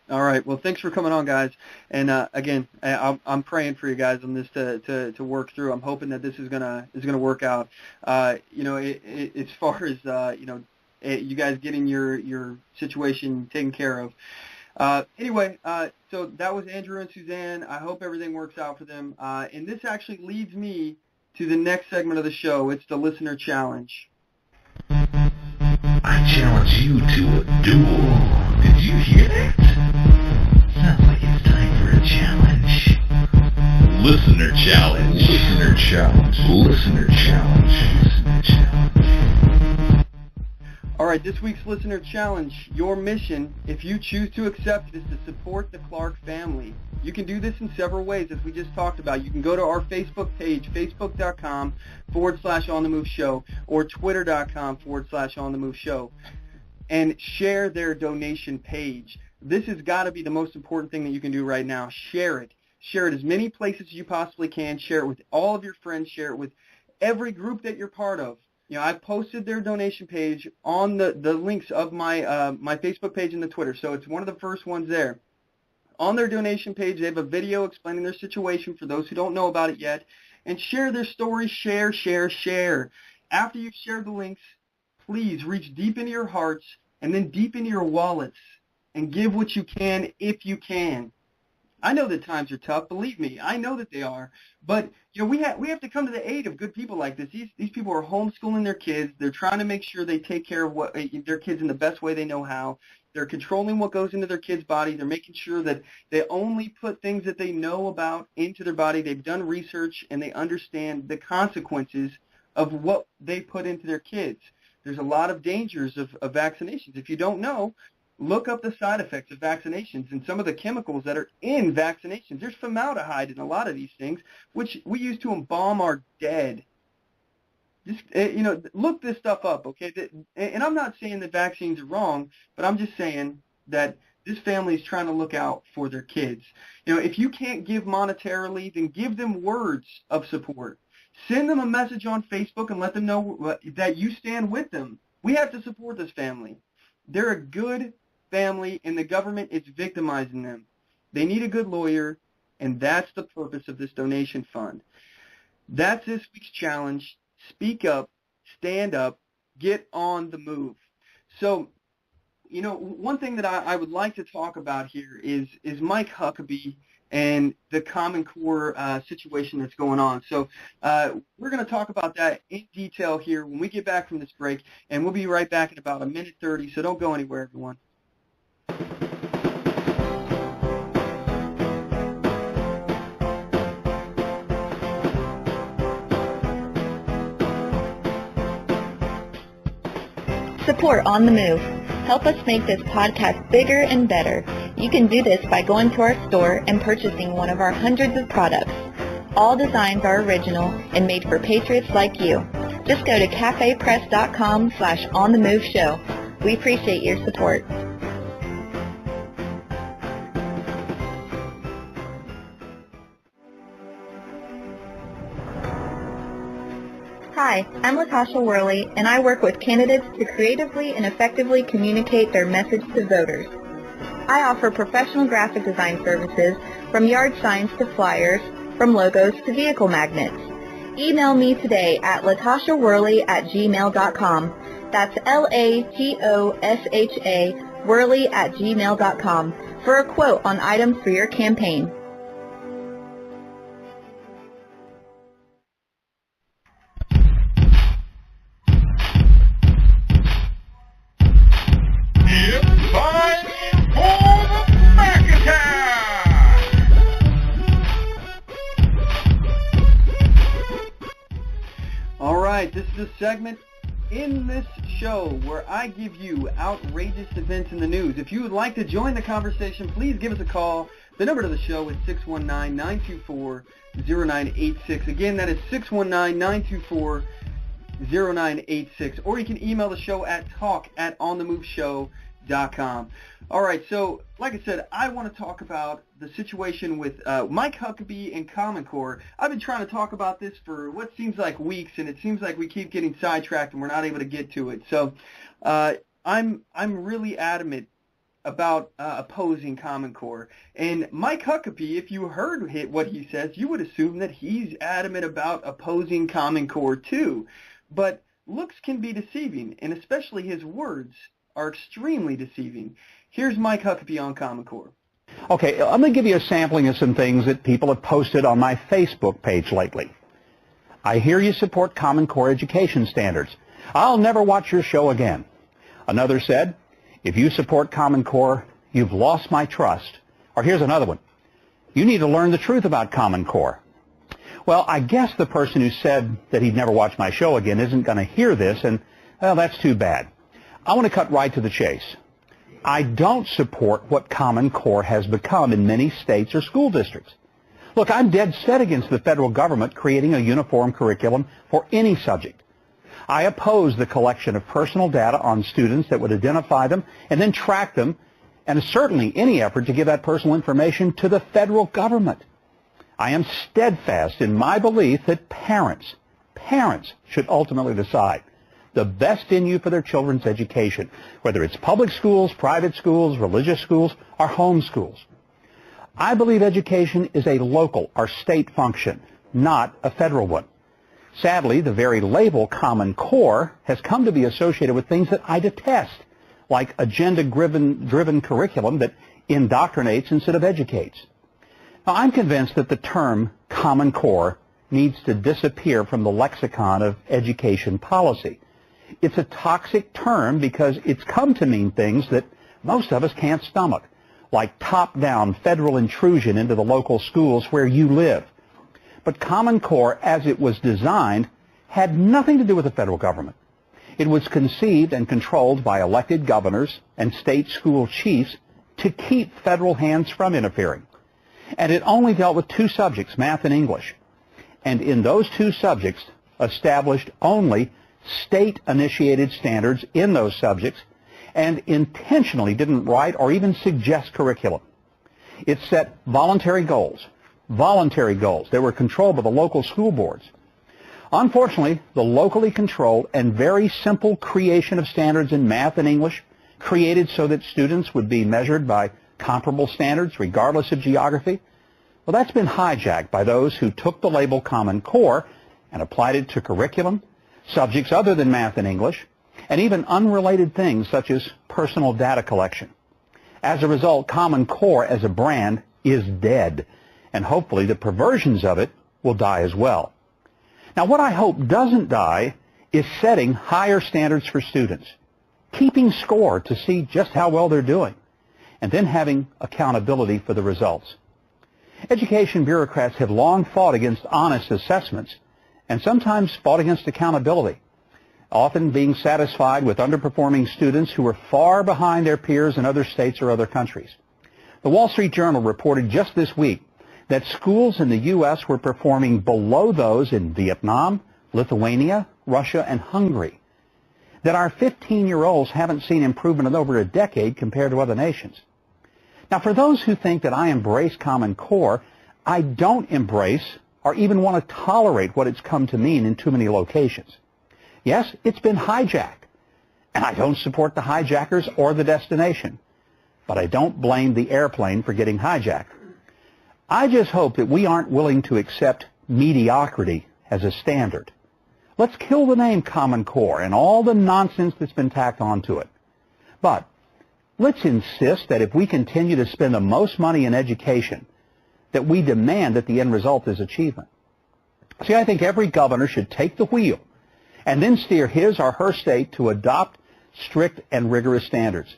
All right. Well, thanks for coming on, guys. And again, I'm praying for you guys on this to work through. I'm hoping that this is gonna work out. You know, as far as you know, you guys getting your situation taken care of. Anyway, so that was Andrew and Suzanne. I hope everything works out for them. And this actually leads me to the next segment of the show. It's the Listener Challenge. I challenge you to a duel. Did you hear that? Sounds like it's time for a challenge. Listener Challenge. Listener Challenge. Listener Challenge. Listener Challenge. All right, this week's Listener Challenge, your mission, if you choose to accept it, is to support the Clark family. You can do this in several ways, as we just talked about. You can go to our Facebook page, facebook.com/OnTheMoveShow, or twitter.com/OnTheMoveShow, and share their donation page. This has got to be the most important thing that you can do right now. Share it. Share it as many places as you possibly can. Share it with all of your friends. Share it with every group that you're part of. You know, I posted their donation page on the links of my my Facebook page and the Twitter, so it's one of the first ones there. On their donation page, they have a video explaining their situation for those who don't know about it yet, and share their story. Share, share, share. After you've shared the links, please reach deep into your hearts and then deep into your wallets and give what you can if you can. I know that times are tough. Believe me, I know that they are. But you know, we have to come to the aid of good people like this. These people are homeschooling their kids. They're trying to make sure they take care of their kids in the best way they know how. They're controlling what goes into their kids' body. They're making sure that they only put things that they know about into their body. They've done research and they understand the consequences of what they put into their kids. There's a lot of dangers of vaccinations. If you don't know, look up the side effects of vaccinations and some of the chemicals that are in vaccinations. There's formaldehyde in a lot of these things, which we use to embalm our dead. Just, you know, look this stuff up, okay? And I'm not saying that vaccines are wrong, but I'm just saying that this family is trying to look out for their kids. You know, if you can't give monetarily, then give them words of support. Send them a message on Facebook and let them know that you stand with them. We have to support this family. They're a good family, and the government is victimizing them. They need a good lawyer, and that's the purpose of this donation fund. That's this week's challenge. Speak up, stand up, get on the move. So, you know, one thing that I would like to talk about here is Mike Huckabee and the Common Core situation that's going on. So we're going to talk about that in detail here when we get back from this break, and we'll be right back in about 1:30, so don't go anywhere, everyone. Support On The Move. Help us make this podcast bigger and better. You can do this by going to our store and purchasing one of our hundreds of products. All designs are original and made for patriots like you. Just go to cafepress.com/OnTheMoveShow. We appreciate your support. Hi, I'm Latasha Worley, and I work with candidates to creatively and effectively communicate their message to voters. I offer professional graphic design services, from yard signs to flyers, from logos to vehicle magnets. Email me today at latashaworley@gmail.com. That's LATOSHA Worley@gmail.com for a quote on items for your campaign. This is a segment in this show where I give you outrageous events in the news. If you would like to join the conversation, please give us a call. The number to the show is 619-924-0986. Again, that is 619-924-0986. Or you can email the show at talk@onthemoveshow.com. All right, so like I said, I want to talk about the situation with Mike Huckabee and Common Core. I've been trying to talk about this for what seems like weeks, and it seems like we keep getting sidetracked and we're not able to get to it. So I'm really adamant about opposing Common Core. And Mike Huckabee, if you heard what he says, you would assume that he's adamant about opposing Common Core too. But looks can be deceiving, and especially his words are extremely deceiving. Here's Mike Huckabee on Common Core. Okay, I'm going to give you a sampling of some things that people have posted on my Facebook page lately. I hear you support Common Core education standards. I'll never watch your show again. Another said, if you support Common Core, you've lost my trust. Or here's another one. You need to learn the truth about Common Core. Well, I guess the person who said that he'd never watch my show again isn't going to hear this, and, well, that's too bad. I want to cut right to the chase. I don't support what Common Core has become in many states or school districts. Look, I'm dead set against the federal government creating a uniform curriculum for any subject. I oppose the collection of personal data on students that would identify them and then track them, and certainly any effort to give that personal information to the federal government. I am steadfast in my belief that parents should ultimately decide the best venue for their children's education, whether it's public schools, private schools, religious schools, or home schools. I believe education is a local or state function, not a federal one. Sadly, the very label Common Core has come to be associated with things that I detest, like agenda-driven curriculum that indoctrinates instead of educates. Now, I'm convinced that the term Common Core needs to disappear from the lexicon of education policy. It's a toxic term because it's come to mean things that most of us can't stomach, like top-down federal intrusion into the local schools where you live. But Common Core, as it was designed, had nothing to do with the federal government. It was conceived and controlled by elected governors and state school chiefs to keep federal hands from interfering. And it only dealt with two subjects, math and English. And in those two subjects, established only state-initiated standards in those subjects and intentionally didn't write or even suggest curriculum. It set voluntary goals. They were controlled by the local school boards. Unfortunately, the locally controlled and very simple creation of standards in math and English, created so that students would be measured by comparable standards regardless of geography, well, that's been hijacked by those who took the label Common Core and applied it to curriculum, subjects other than math and English, and even unrelated things such as personal data collection. As a result, Common Core as a brand is dead, and hopefully the perversions of it will die as well. Now, what I hope doesn't die is setting higher standards for students, keeping score to see just how well they're doing, and then having accountability for the results. Education bureaucrats have long fought against honest assessments and sometimes fought against accountability, often being satisfied with underperforming students who were far behind their peers in other states or other countries. The Wall Street Journal reported just this week that schools in the U.S. were performing below those in Vietnam, Lithuania, Russia, and Hungary, that our 15-year-olds haven't seen improvement in over a decade compared to other nations. Now, for those who think that I embrace Common Core, I don't embrace or even want to tolerate what it's come to mean in too many locations. Yes, it's been hijacked, and I don't support the hijackers or the destination, but I don't blame the airplane for getting hijacked. I just hope that we aren't willing to accept mediocrity as a standard. Let's kill the name Common Core and all the nonsense that's been tacked onto it. But let's insist that if we continue to spend the most money in education, that we demand that the end result is achievement. See, I think every governor should take the wheel and then steer his or her state to adopt strict and rigorous standards.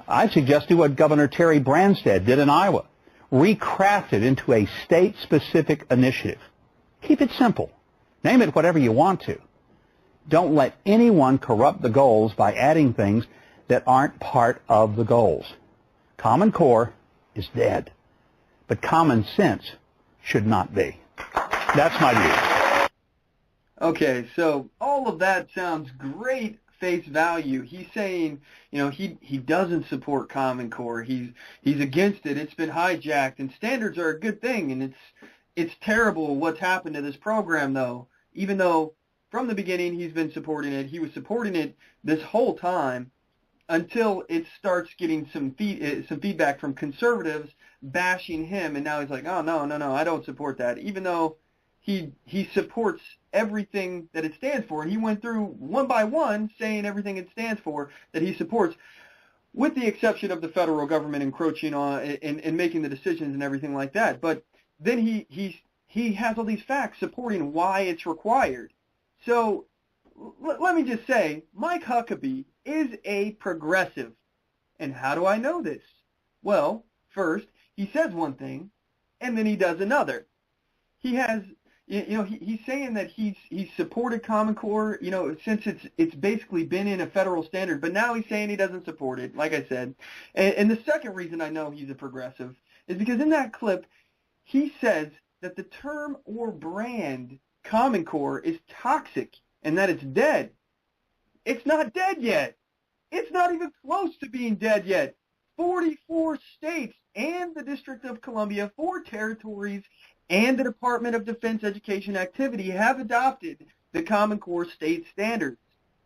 I suggest do what Governor Terry Branstad did in Iowa, recraft it into a state-specific initiative. Keep it simple. Name it whatever you want to. Don't let anyone corrupt the goals by adding things that aren't part of the goals. Common Core is dead, but common sense should not be. That's my view. Okay, so all of that sounds great face value. He's saying, he doesn't support Common Core. He's against it. It's been hijacked, and standards are a good thing, and it's terrible what's happened to this program, though. Even though from the beginning he's been supporting it, he was supporting it this whole time until it starts getting some feedback from conservatives bashing him, and now he's like, oh, no, I don't support that, even though he supports everything that it stands for, and he went through one by one saying everything it stands for that he supports, with the exception of the federal government encroaching on and making the decisions and everything like that. But then he has all these facts supporting why it's required. So let me just say, Mike Huckabee is a progressive. And how do I know this? Well, first, he says one thing, and then he does another. He has, he's saying that he's supported Common Core, since it's basically been in a federal standard, but now he's saying he doesn't support it, like I said. And the second reason I know he's a progressive is because in that clip, he says that the term or brand Common Core is toxic and that it's dead. It's not dead yet. It's not even close to being dead yet. 44 states and the District of Columbia, 4 territories, and the Department of Defense Education Activity have adopted the Common Core state standards.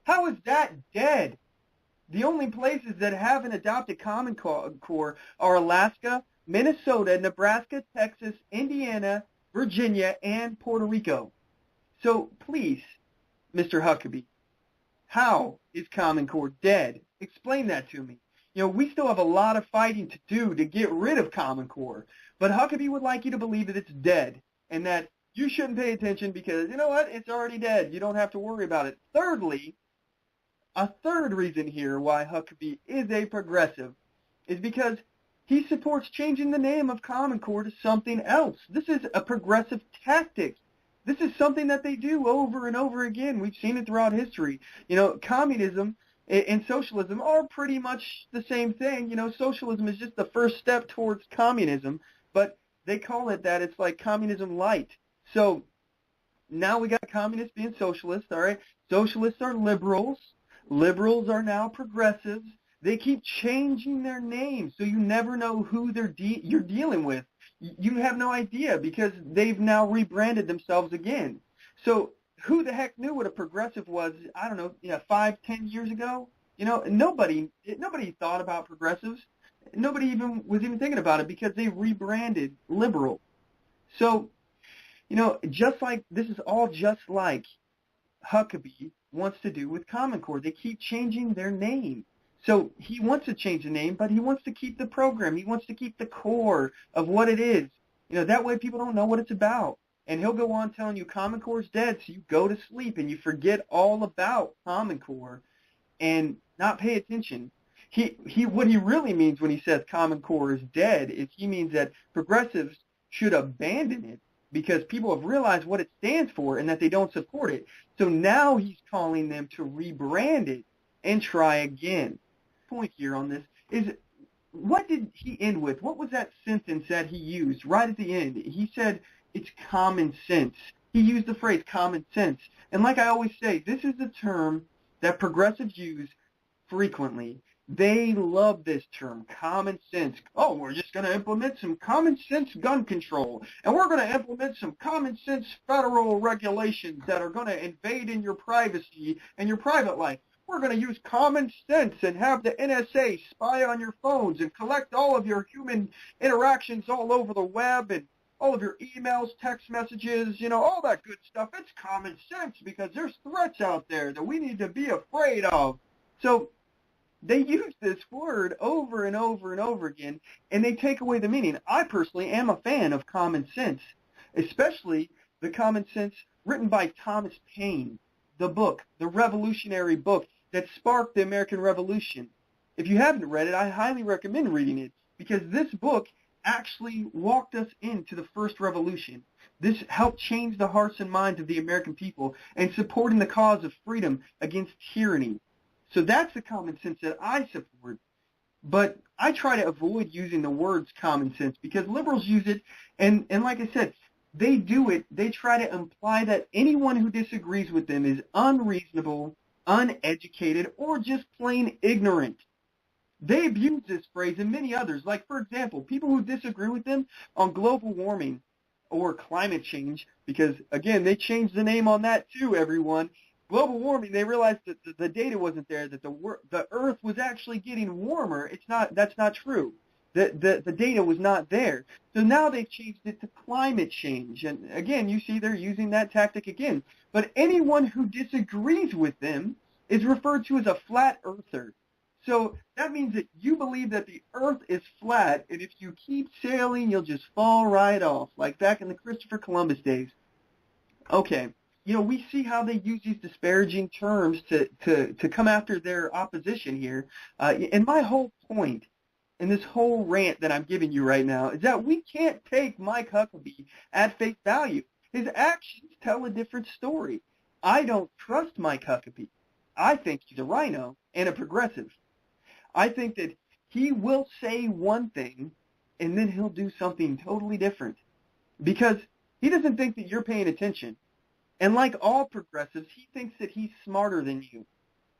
How is that dead? The only places that haven't adopted Common Core are Alaska, Minnesota, Nebraska, Texas, Indiana, Virginia, and Puerto Rico. So please, Mr. Huckabee, how is Common Core dead? Explain that to me. We still have a lot of fighting to do to get rid of Common Core, but Huckabee would like you to believe that it's dead and that you shouldn't pay attention because, you know what, it's already dead. You don't have to worry about it. Thirdly, a third reason here why Huckabee is a progressive is because he supports changing the name of Common Core to something else. This is a progressive tactic. This is something that they do over and over again. We've seen it throughout history. Communism and socialism are pretty much the same thing. Socialism is just the first step towards communism, but they call it that. It's like communism light. So now we got communists being socialists, all right? Socialists are liberals. Liberals are now progressives. They keep changing their names, so you never know who you're dealing with. You have no idea because they've now rebranded themselves again. So who the heck knew what a progressive was, 5, 10 years ago? Nobody thought about progressives. Nobody was even thinking about it because they rebranded liberal. So, this is all just like Huckabee wants to do with Common Core. They keep changing their name. So he wants to change the name, but he wants to keep the program. He wants to keep the core of what it is. That way people don't know what it's about. And he'll go on telling you Common Core is dead, so you go to sleep and you forget all about Common Core and not pay attention. What he really means when he says Common Core is dead is he means that progressives should abandon it because people have realized what it stands for and that they don't support it. So now he's calling them to rebrand it and try again. Point here on this is, what did he end with? What was that sentence that he used right at the end? He said it's common sense. He used the phrase common sense. And like I always say, this is a term that progressives use frequently. They love this term, common sense. Oh, we're just going to implement some common sense gun control, and we're going to implement some common sense federal regulations that are going to invade in your privacy and your private life. We're going to use common sense and have the NSA spy on your phones and collect all of your human interactions all over the web and all of your emails, text messages, all that good stuff. It's common sense because there's threats out there that we need to be afraid of. So they use this word over and over and over again, and they take away the meaning. I personally am a fan of common sense, especially the common sense written by Thomas Paine, the book, the revolutionary book that sparked the American Revolution. If you haven't read it, I highly recommend reading it because this book actually walked us into the first revolution. This helped change the hearts and minds of the American people and supporting the cause of freedom against tyranny. So that's the common sense that I support. But I try to avoid using the words common sense because liberals use it, and like I said, they do it. They try to imply that anyone who disagrees with them is unreasonable, uneducated, or just plain ignorant. They abuse this phrase and many others. Like, for example, people who disagree with them on global warming or climate change, because, again, they changed the name on that too, everyone. Global warming, they realized that the data wasn't there, that the Earth was actually getting warmer. That's not true. The data was not there. So now they've changed it to climate change. And again, you see they're using that tactic again. But anyone who disagrees with them is referred to as a flat earther. So that means that you believe that the Earth is flat, and if you keep sailing, you'll just fall right off, like back in the Christopher Columbus days. Okay. We see how they use these disparaging terms to come after their opposition here. And my whole point in this whole rant that I'm giving you right now is that we can't take Mike Huckabee at face value. His actions tell a different story. I don't trust Mike Huckabee. I think he's a rhino and a progressive. I think that he will say one thing and then he'll do something totally different because he doesn't think that you're paying attention. And like all progressives, he thinks that he's smarter than you.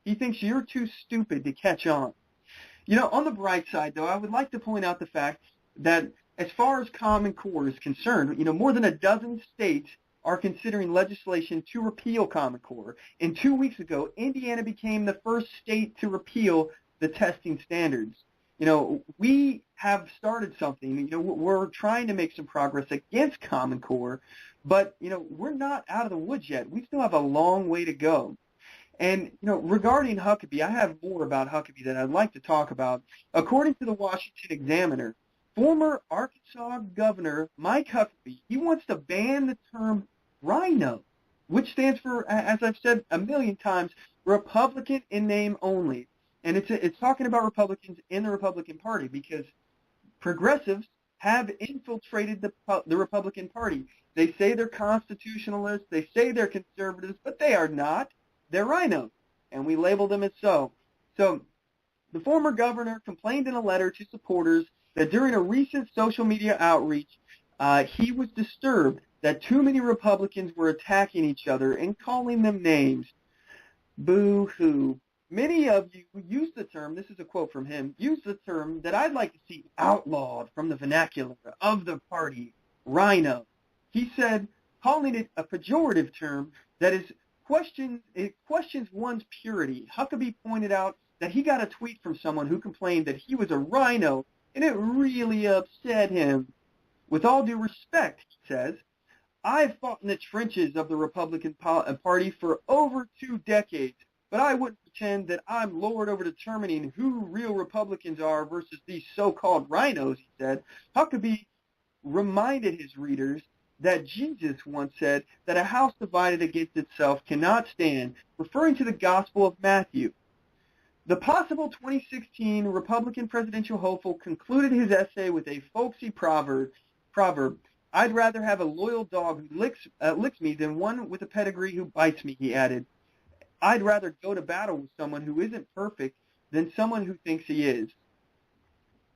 He thinks you're too stupid to catch on. On the bright side, though, I would like to point out the fact that as far as Common Core is concerned, more than a dozen states are considering legislation to repeal Common Core. And 2 weeks ago, Indiana became the first state to repeal the testing standards. We have started something. We're trying to make some progress against Common Core, but, we're not out of the woods yet. We still have a long way to go. And, regarding Huckabee, I have more about Huckabee that I'd like to talk about. According to the Washington Examiner, former Arkansas Governor Mike Huckabee, he wants to ban the term rhino, which stands for, as I've said a million times, Republican in name only. And it's talking about Republicans in the Republican Party because progressives have infiltrated the Republican Party. They say they're constitutionalists, they say they're conservatives, but they are not. They're rhinos, and we label them as so. So the former governor complained in a letter to supporters that during a recent social media outreach, he was disturbed that too many Republicans were attacking each other and calling them names. Boo-hoo. Many of you use the term, this is a quote from him, use the term that I'd like to see outlawed from the vernacular of the party, rhino. He said, calling it a pejorative term that questions one's purity. Huckabee pointed out that he got a tweet from someone who complained that he was a rhino, and it really upset him. With all due respect, he says, I've fought in the trenches of the Republican Party for over 2 decades, but I wouldn't pretend that I'm lord over determining who real Republicans are versus these so-called rhinos, he said. Huckabee reminded his readers that Jesus once said that a house divided against itself cannot stand, referring to the Gospel of Matthew. The possible 2016 Republican presidential hopeful concluded his essay with a folksy proverb, "I'd rather have a loyal dog who licks me than one with a pedigree who bites me," he added. "I'd rather go to battle with someone who isn't perfect than someone who thinks he is."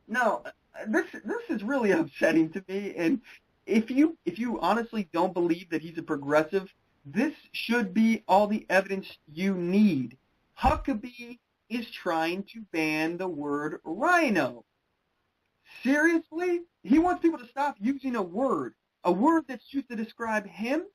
Now, this is really upsetting to me, and if you honestly don't believe that he's a progressive, this should be all the evidence you need. Huckabee is trying to ban the word rhino. Seriously? He wants people to stop using a word that's used to describe him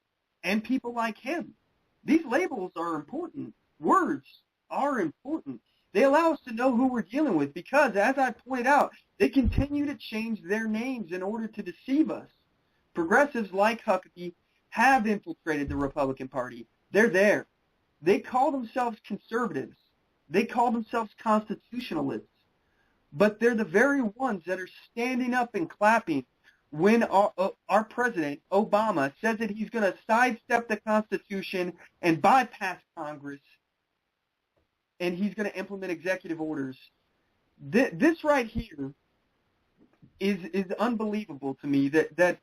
and people like him. These labels are important. Words are important. They allow us to know who we're dealing with because, as I pointed out, they continue to change their names in order to deceive us. Progressives like Huckabee have infiltrated the Republican Party. They're there. They call themselves conservatives. They call themselves constitutionalists. But they're the very ones that are standing up and clapping when our president, Obama, says that he's going to sidestep the Constitution and bypass Congress, and he's going to implement executive orders. This right here is unbelievable to me, that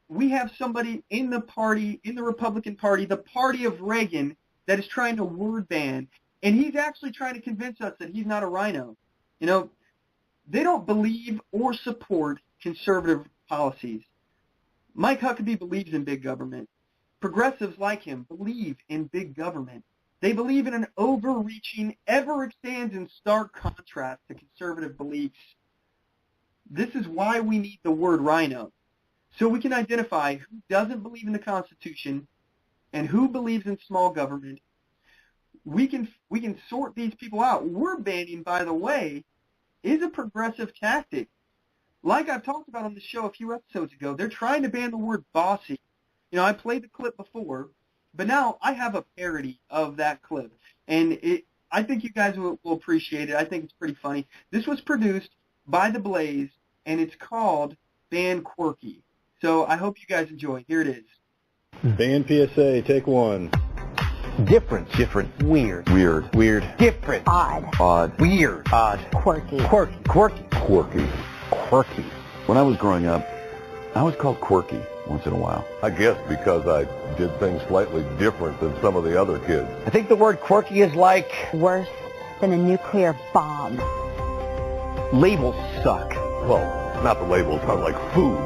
we have somebody in the party, in the Republican Party, the party of Reagan, that is trying to word ban, and he's actually trying to convince us that he's not a rhino. You know, they don't believe or support conservative policies. Mike Huckabee believes in big government. Progressives like him believe in big government. They believe in an overreaching, ever stands in stark contrast to conservative beliefs. This is why we need the word rhino, so we can identify who doesn't believe in the Constitution and who believes in small government. We can sort these people out. Word banning, by the way, is a progressive tactic. Like I've talked about on the show a few episodes ago, they're trying to ban the word bossy. You know, I played the clip before, but now I have a parody of that clip, and I think you guys will appreciate it. I think it's pretty funny. This was produced by The Blaze, and it's called Ban Quirky. So I hope you guys enjoy. Here it is. Ban PSA, take one. Different. Weird. Different. Odd. Weird. Odd. Quirky. Quirky. When I was growing up, I was called quirky once in a while. I guess because I did things slightly different than some of the other kids. I think the word quirky is like... Worse than a nuclear bomb. Labels suck. Well, not the labels, not like food.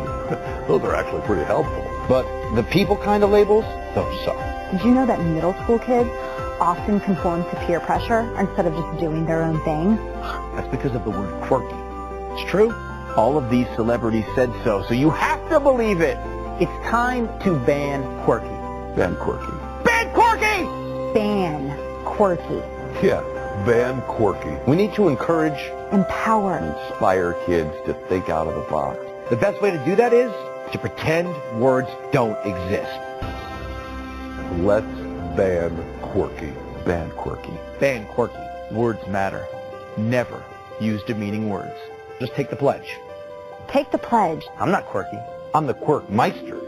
Those are actually pretty helpful. But the people kind of labels, those suck. Did you know that middle school kids often conform to peer pressure instead of just doing their own thing? That's because of the word quirky. It's true. All of these celebrities said so you have to believe it. It's time to ban quirky. Ban quirky. Ban quirky! Ban quirky. Yeah, ban quirky. We need to encourage, empower, Inspire kids to think out of the box. the best way to do that is to pretend words don't exist. Let's ban quirky. Ban quirky. Ban quirky. Words matter. Never use demeaning words. Just take the pledge. Take the pledge. I'm not quirky. I'm the quirk meister.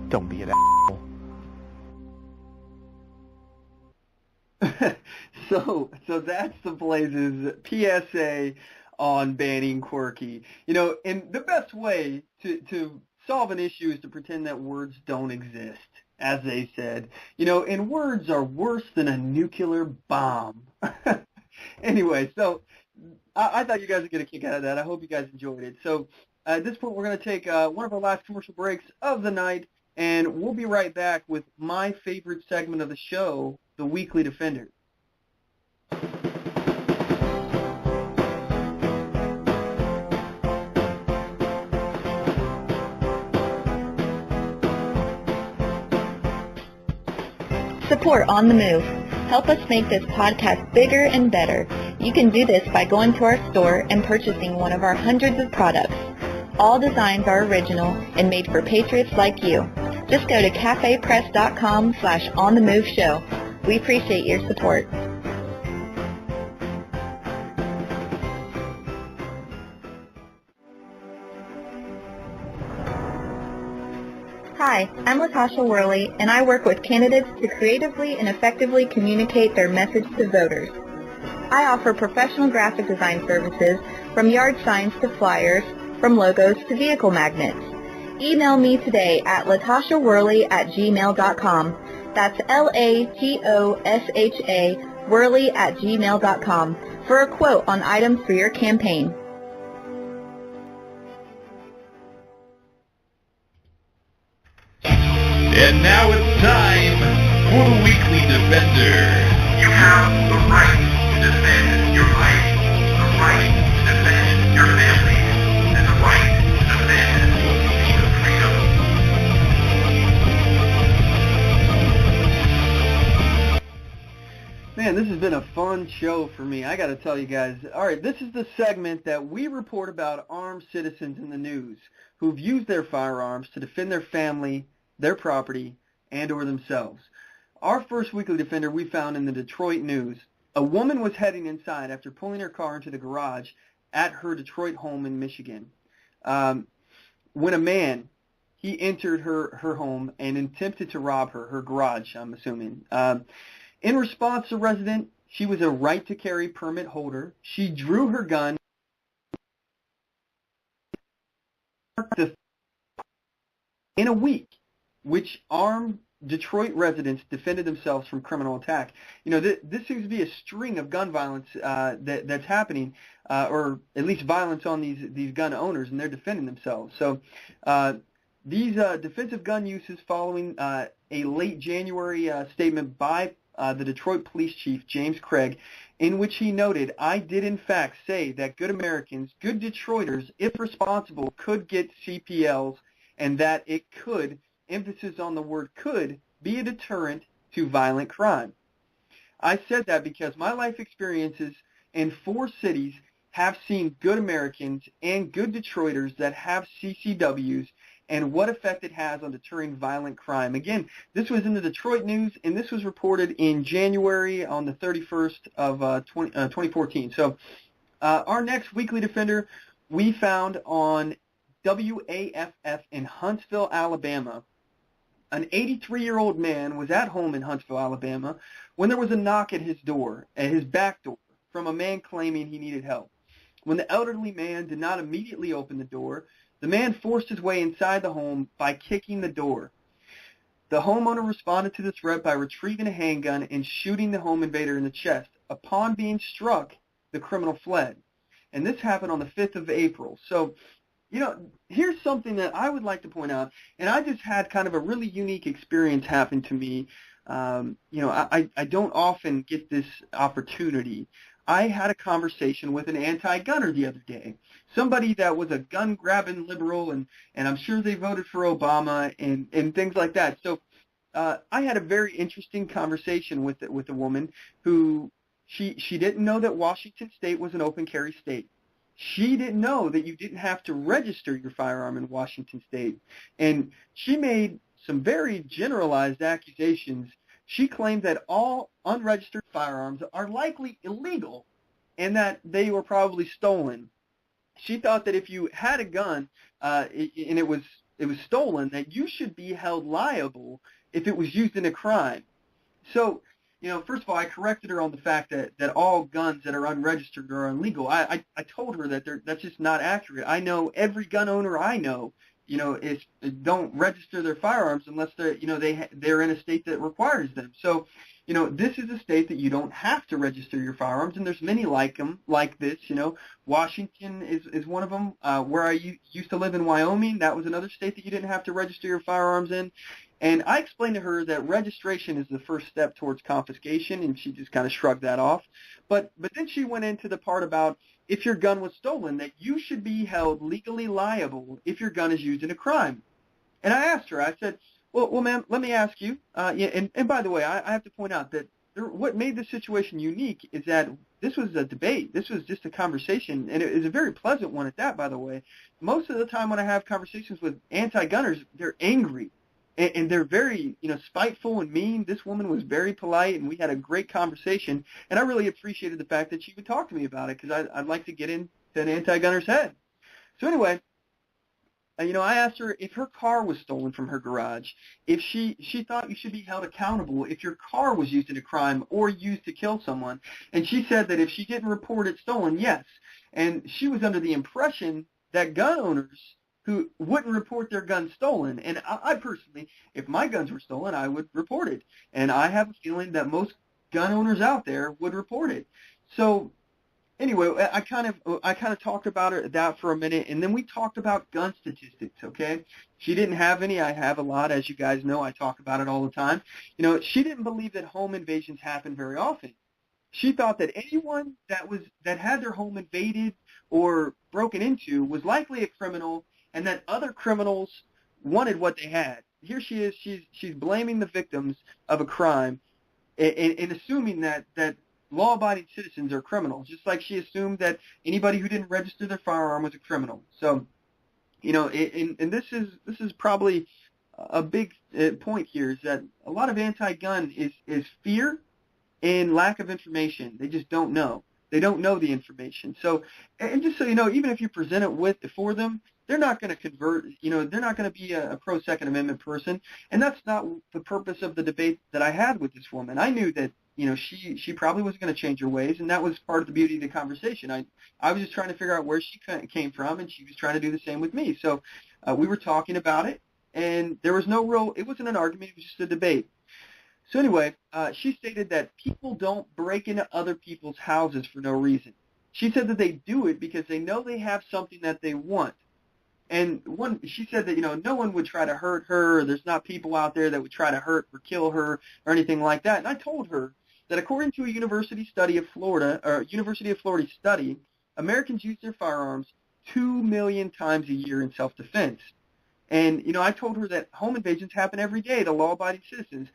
Don't be an asshole. So that's the Blaze's PSA on banning quirky. You know, and the best way to solve an issue is to pretend that words don't exist, as they said. You know, and words are worse than a nuclear bomb. Anyway, so I thought you guys would get a kick out of that. I hope you guys enjoyed it. So at this point, we're going to take one of our last commercial breaks of the night, and we'll be right back with my favorite segment of the show, the Weekly Defender. Support On The Move. Help us make this podcast bigger and better. You can do this by going to our store and purchasing one of our hundreds of products. All designs are original and made for patriots like you. Just go to cafepress.com/onthemoveshow. We appreciate your support. Hi, I'm Latasha Worley, and I work with candidates to creatively and effectively communicate their message to voters. I offer professional graphic design services from yard signs to flyers, from logos to vehicle magnets. Email me today at latashaworley@gmail.com. That's LATOSHA Worley@gmail.com for a quote on items for your campaign. And now it's time for the Weekly Defender. You have the right to defend your life, the right to defend your family, and the right to defend your freedom. Man, this has been a fun show for me. I got to tell you guys. All right, this is the segment that we report about armed citizens in the news who've used their firearms to defend their family, their property, and or themselves. Our first Weekly Defender we found in the Detroit News. A woman was heading inside after pulling her car into the garage at her Detroit home in Michigan. When a man, he entered her home and attempted to rob her garage, I'm assuming. In response, the resident, she was a right-to-carry permit holder. She drew her gun in a week, which armed Detroit residents defended themselves from criminal attack. You know, this seems to be a string of gun violence that's happening, or at least violence on these gun owners, and they're defending themselves. So these defensive gun uses following a late January statement by the Detroit Police Chief, James Craig, in which he noted, "I did in fact say that good Americans, good Detroiters, if responsible, could get CPLs, and that it could," emphasis on the word could, "be a deterrent to violent crime. I said that because my life experiences in 4 cities have seen good Americans and good Detroiters that have CCWs and what effect it has on deterring violent crime." Again, this was in the Detroit News, and this was reported in January on the 31st of 2014. So our next Weekly Defender we found on WAFF in Huntsville, Alabama. An 83-year-old man was at home in Huntsville, Alabama, when there was a knock at his door, at his back door, from a man claiming he needed help. When the elderly man did not immediately open the door, the man forced his way inside the home by kicking the door. The homeowner responded to the threat by retrieving a handgun and shooting the home invader in the chest. Upon being struck, the criminal fled. And this happened on the 5th of April. So, you know, here's something that I would like to point out, and I just had kind of a really unique experience happen to me. You know, I don't often get this opportunity. I had a conversation with an anti-gunner the other day, somebody that was a gun-grabbing liberal, and I'm sure they voted for Obama and things like that. So I had a very interesting conversation with a woman who she didn't know that Washington State was an open carry state. She didn't know that you didn't have to register your firearm in Washington State. And she made some very generalized accusations. She claimed that all unregistered firearms are likely illegal and that they were probably stolen. She thought that if you had a gun and it was stolen, that you should be held liable if it was used in a crime. So, you know, first of all, I corrected her on the fact that all guns that are unregistered are illegal. I told her that that's just not accurate. I know every gun owner I know, you know, don't register their firearms unless they're in a state that requires them. So, you know, this is a state that you don't have to register your firearms, and there's many like this. You know, Washington is one of them. Where I used to live in Wyoming, that was another state that you didn't have to register your firearms in. And I explained to her that registration is the first step towards confiscation, and she just kind of shrugged that off. But then she went into the part about if your gun was stolen, that you should be held legally liable if your gun is used in a crime. And I asked her, I said, well, ma'am, let me ask you, and by the way, I have to point out that what made this situation unique is that this was a debate. This was just a conversation, and it was a very pleasant one at that, by the way. Most of the time when I have conversations with anti-gunners, they're angry, and they're very, spiteful and mean. This woman was very polite, and we had a great conversation, and I really appreciated the fact that she would talk to me about it, because I'd like to get into an anti-gunner's head. So anyway, I asked her if her car was stolen from her garage, if she thought you should be held accountable if your car was used in a crime or used to kill someone. And she said that if she didn't report it stolen, yes. And she was under the impression that gun owners who wouldn't report their guns stolen. And I personally, if my guns were stolen, I would report it. And I have a feeling that most gun owners out there would report it. So anyway, I kind of talked about that for a minute, and then we talked about gun statistics, okay? She didn't have any. I have a lot, as you guys know. I talk about it all the time. She didn't believe that home invasions happen very often. She thought that anyone that had their home invaded or broken into was likely a criminal, and that other criminals wanted what they had. Here she is. She's blaming the victims of a crime and assuming that law-abiding citizens are criminals, just like she assumed that anybody who didn't register their firearm was a criminal. So, and this is probably a big point here, is that a lot of anti-gun is fear and lack of information. They just don't know. They don't know the information. So, and just so you know, even if you present it for them, they're not going to convert. They're not going to be a pro-Second Amendment person, and that's not the purpose of the debate that I had with this woman. I knew that she probably wasn't going to change her ways, and that was part of the beauty of the conversation. I was just trying to figure out where she came from, and she was trying to do the same with me. So we were talking about it, and there was it wasn't an argument, it was just a debate. So anyway, she stated that people don't break into other people's houses for no reason. She said that they do it because they know they have something that they want. And she said that, no one would try to hurt her, or there's not people out there that would try to hurt or kill her or anything like that. And I told her that according to a University of Florida study, Americans use their firearms 2 million times a year in self-defense. And, I told her that home invasions happen every day to law-abiding citizens,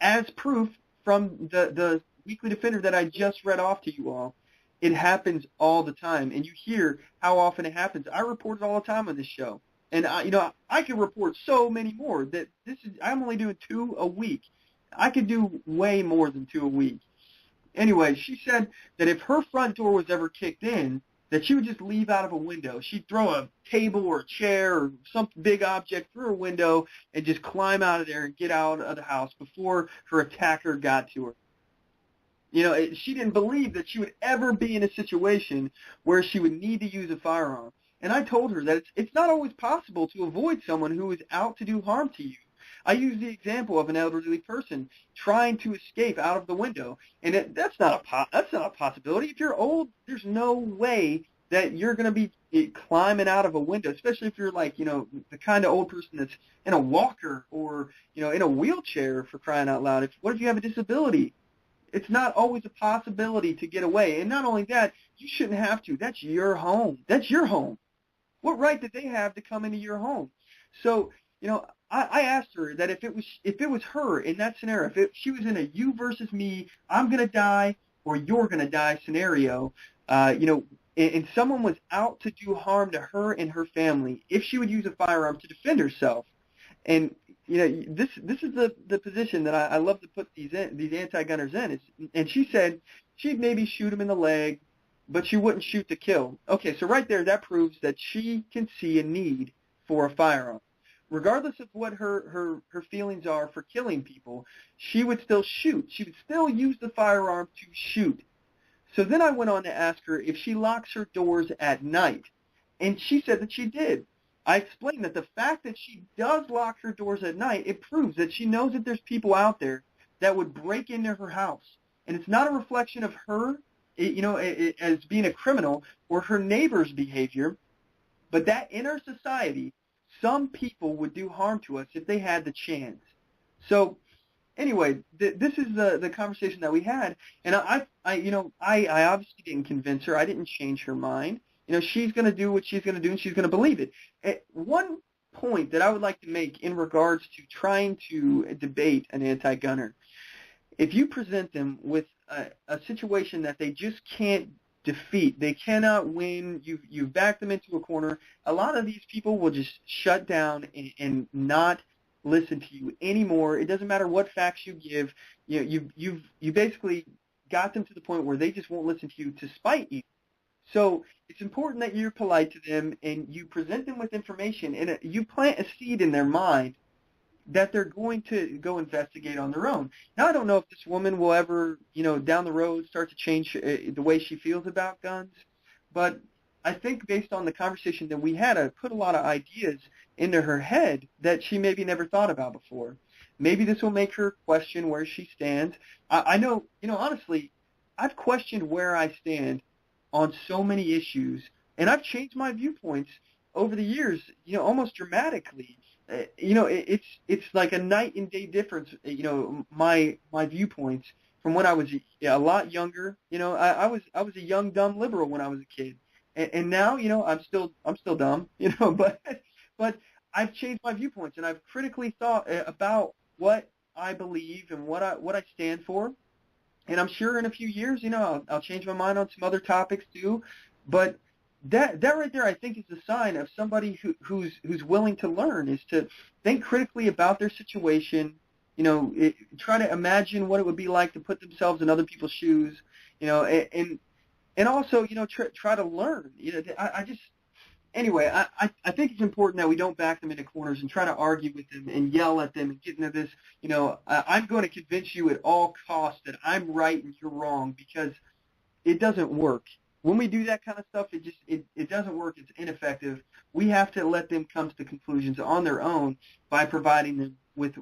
as proof from the Weekly Defender that I just read off to you all. It happens all the time, and you hear how often it happens. I report it all the time on this show. And, I can report so many more. I'm only doing 2 a week. I could do way more than 2 a week. Anyway, she said that if her front door was ever kicked in, that she would just leave out of a window. She'd throw a table or a chair or some big object through her window and just climb out of there and get out of the house before her attacker got to her. She didn't believe that she would ever be in a situation where she would need to use a firearm. And I told her that it's not always possible to avoid someone who is out to do harm to you. I used the example of an elderly person trying to escape out of the window, and that's not a possibility. If you're old, there's no way that you're going to be climbing out of a window, especially if you're like, the kind of old person that's in a walker or, in a wheelchair, for crying out loud. What if you have a disability? It's not always a possibility to get away. And not only that, you shouldn't have to. That's your home. That's your home. What right did they have to come into your home? So, I asked her that if it was her in that scenario, if she was in a you versus me, I'm going to die or you're going to die scenario, and someone was out to do harm to her and her family, if she would use a firearm to defend herself. And this is the position that I love to put these anti-gunners in. And she said she'd maybe shoot him in the leg, but she wouldn't shoot to kill. Okay, so right there, that proves that she can see a need for a firearm. Regardless of what her feelings are for killing people, she would still shoot. She would still use the firearm to shoot. So then I went on to ask her if she locks her doors at night, and she said that she did. I explained that the fact that she does lock her doors at night, it proves that she knows that there's people out there that would break into her house. And it's not a reflection of her, as being a criminal or her neighbor's behavior, but that in our society, some people would do harm to us if they had the chance. So anyway, this is the conversation that we had, and I obviously didn't convince her. I didn't change her mind. She's going to do what she's going to do, and she's going to believe it. One point that I would like to make in regards to trying to debate an anti-gunner, if you present them with a situation that they just can't defeat. They cannot win. You've backed them into a corner. A lot of these people will just shut down and not listen to you anymore. It doesn't matter what facts you give. You basically got them to the point where they just won't listen to you to spite you. So it's important that you're polite to them and you present them with information, and you plant a seed in their mind that they're going to go investigate on their own. Now, I don't know if this woman will ever, down the road start to change the way she feels about guns, but I think based on the conversation that we had, I put a lot of ideas into her head that she maybe never thought about before. Maybe this will make her question where she stands. I know, honestly, I've questioned where I stand on so many issues, and I've changed my viewpoints over the years, almost dramatically. It's like a night and day difference, my viewpoints from when I was a lot younger. I was a young, dumb liberal when I was a kid. And now, I'm still dumb, but I've changed my viewpoints, and I've critically thought about what I believe and what I stand for. And I'm sure in a few years, I'll change my mind on some other topics too. But that right there, I think, is the sign of somebody who's willing to learn, is to think critically about their situation. Try to imagine what it would be like to put themselves in other people's shoes. And also, try to learn. Anyway, I think it's important that we don't back them into corners and try to argue with them and yell at them and get into this, I'm going to convince you at all costs that I'm right and you're wrong, because it doesn't work. When we do that kind of stuff, it doesn't work. It's ineffective. We have to let them come to the conclusions on their own by providing them with,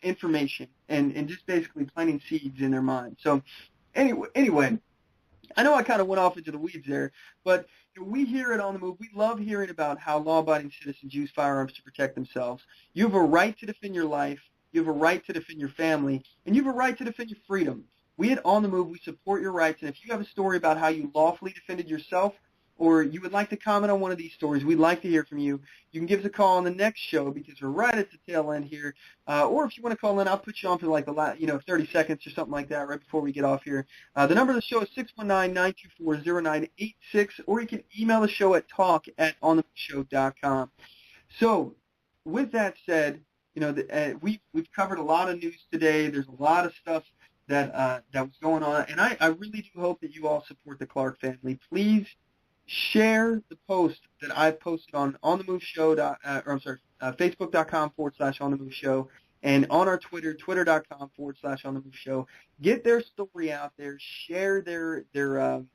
information and just basically planting seeds in their mind. So anyway, I know I kind of went off into the weeds there, but we here at On the Move, we love hearing about how law-abiding citizens use firearms to protect themselves. You have a right to defend your life, you have a right to defend your family, and you have a right to defend your freedom. We at On the Move, we support your rights, and if you have a story about how you lawfully defended yourself, or you would like to comment on one of these stories, we'd like to hear from you. You can give us a call on the next show, because we're right at the tail end here. Or if you want to call in, I'll put you on for like the last, 30 seconds or something like that right before we get off here. The number of the show is 619-924-0986, or you can email the show at talk@onthemoveshow.com. So with that said, we've covered a lot of news today. There's a lot of stuff that was going on, and I really do hope that you all support the Clark family. Please share the post that I've posted on OnTheMoveShow, Facebook.com/OnTheMoveShow, and on our Twitter, Twitter.com/OnTheMoveShow. Get their story out there. Share their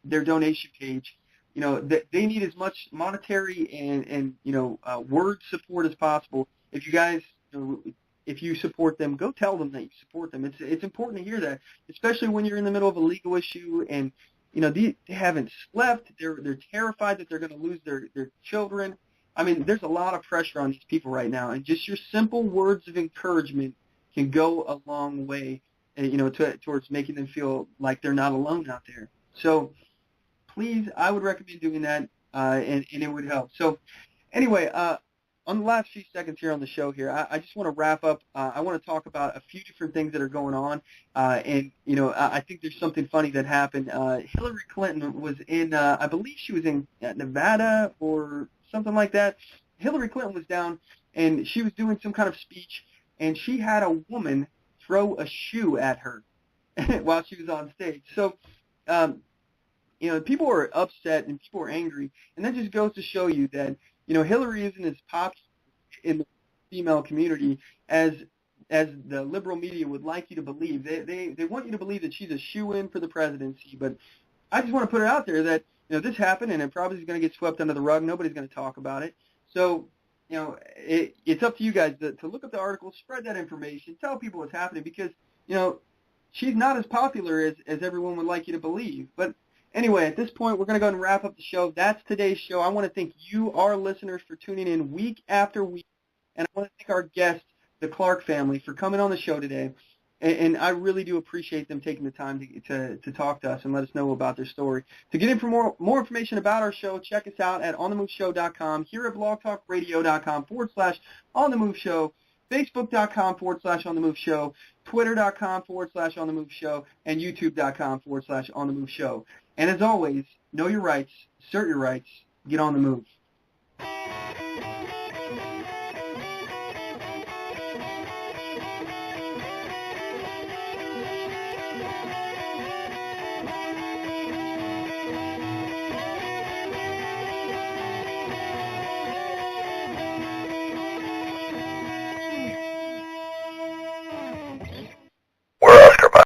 donation page. They need as much monetary and word support as possible. If you guys, if you support them, go tell them that you support them. It's important to hear that, especially when you're in the middle of a legal issue and they haven't slept. They're terrified that they're going to lose their children. I mean, there's a lot of pressure on these people right now, and just your simple words of encouragement can go a long way, towards making them feel like they're not alone out there. So please, I would recommend doing that, and it would help. So anyway, on the last few seconds here on the show here, I just want to wrap up. I want to talk about a few different things that are going on, and I think there's something funny that happened. Hillary Clinton was in, I believe she was in Nevada or something like that. Hillary Clinton was down, and she was doing some kind of speech, and she had a woman throw a shoe at her while she was on stage. So, people are upset and people are angry, and that just goes to show you that Hillary isn't as popular in the female community as the liberal media would like you to believe. They want you to believe that she's a shoo-in for the presidency, but I just want to put it out there that this happened, and it probably is going to get swept under the rug. Nobody's going to talk about it. So it's up to you guys to look up the article, spread that information, tell people what's happening, because she's not as popular as everyone would like you to believe. But anyway, at this point, we're going to go ahead and wrap up the show. That's today's show. I want to thank you, our listeners, for tuning in week after week. And I want to thank our guests, the Clark family, for coming on the show today. And I really do appreciate them taking the time to talk to us and let us know about their story. To get more information about our show, check us out at onthemoveshow.com, here at blogtalkradio.com/onthemoveshow, Facebook.com/OnTheMoveShow, Twitter.com/OnTheMoveShow, and YouTube.com/OnTheMoveShow. And as always, know your rights, assert your rights, get on the move.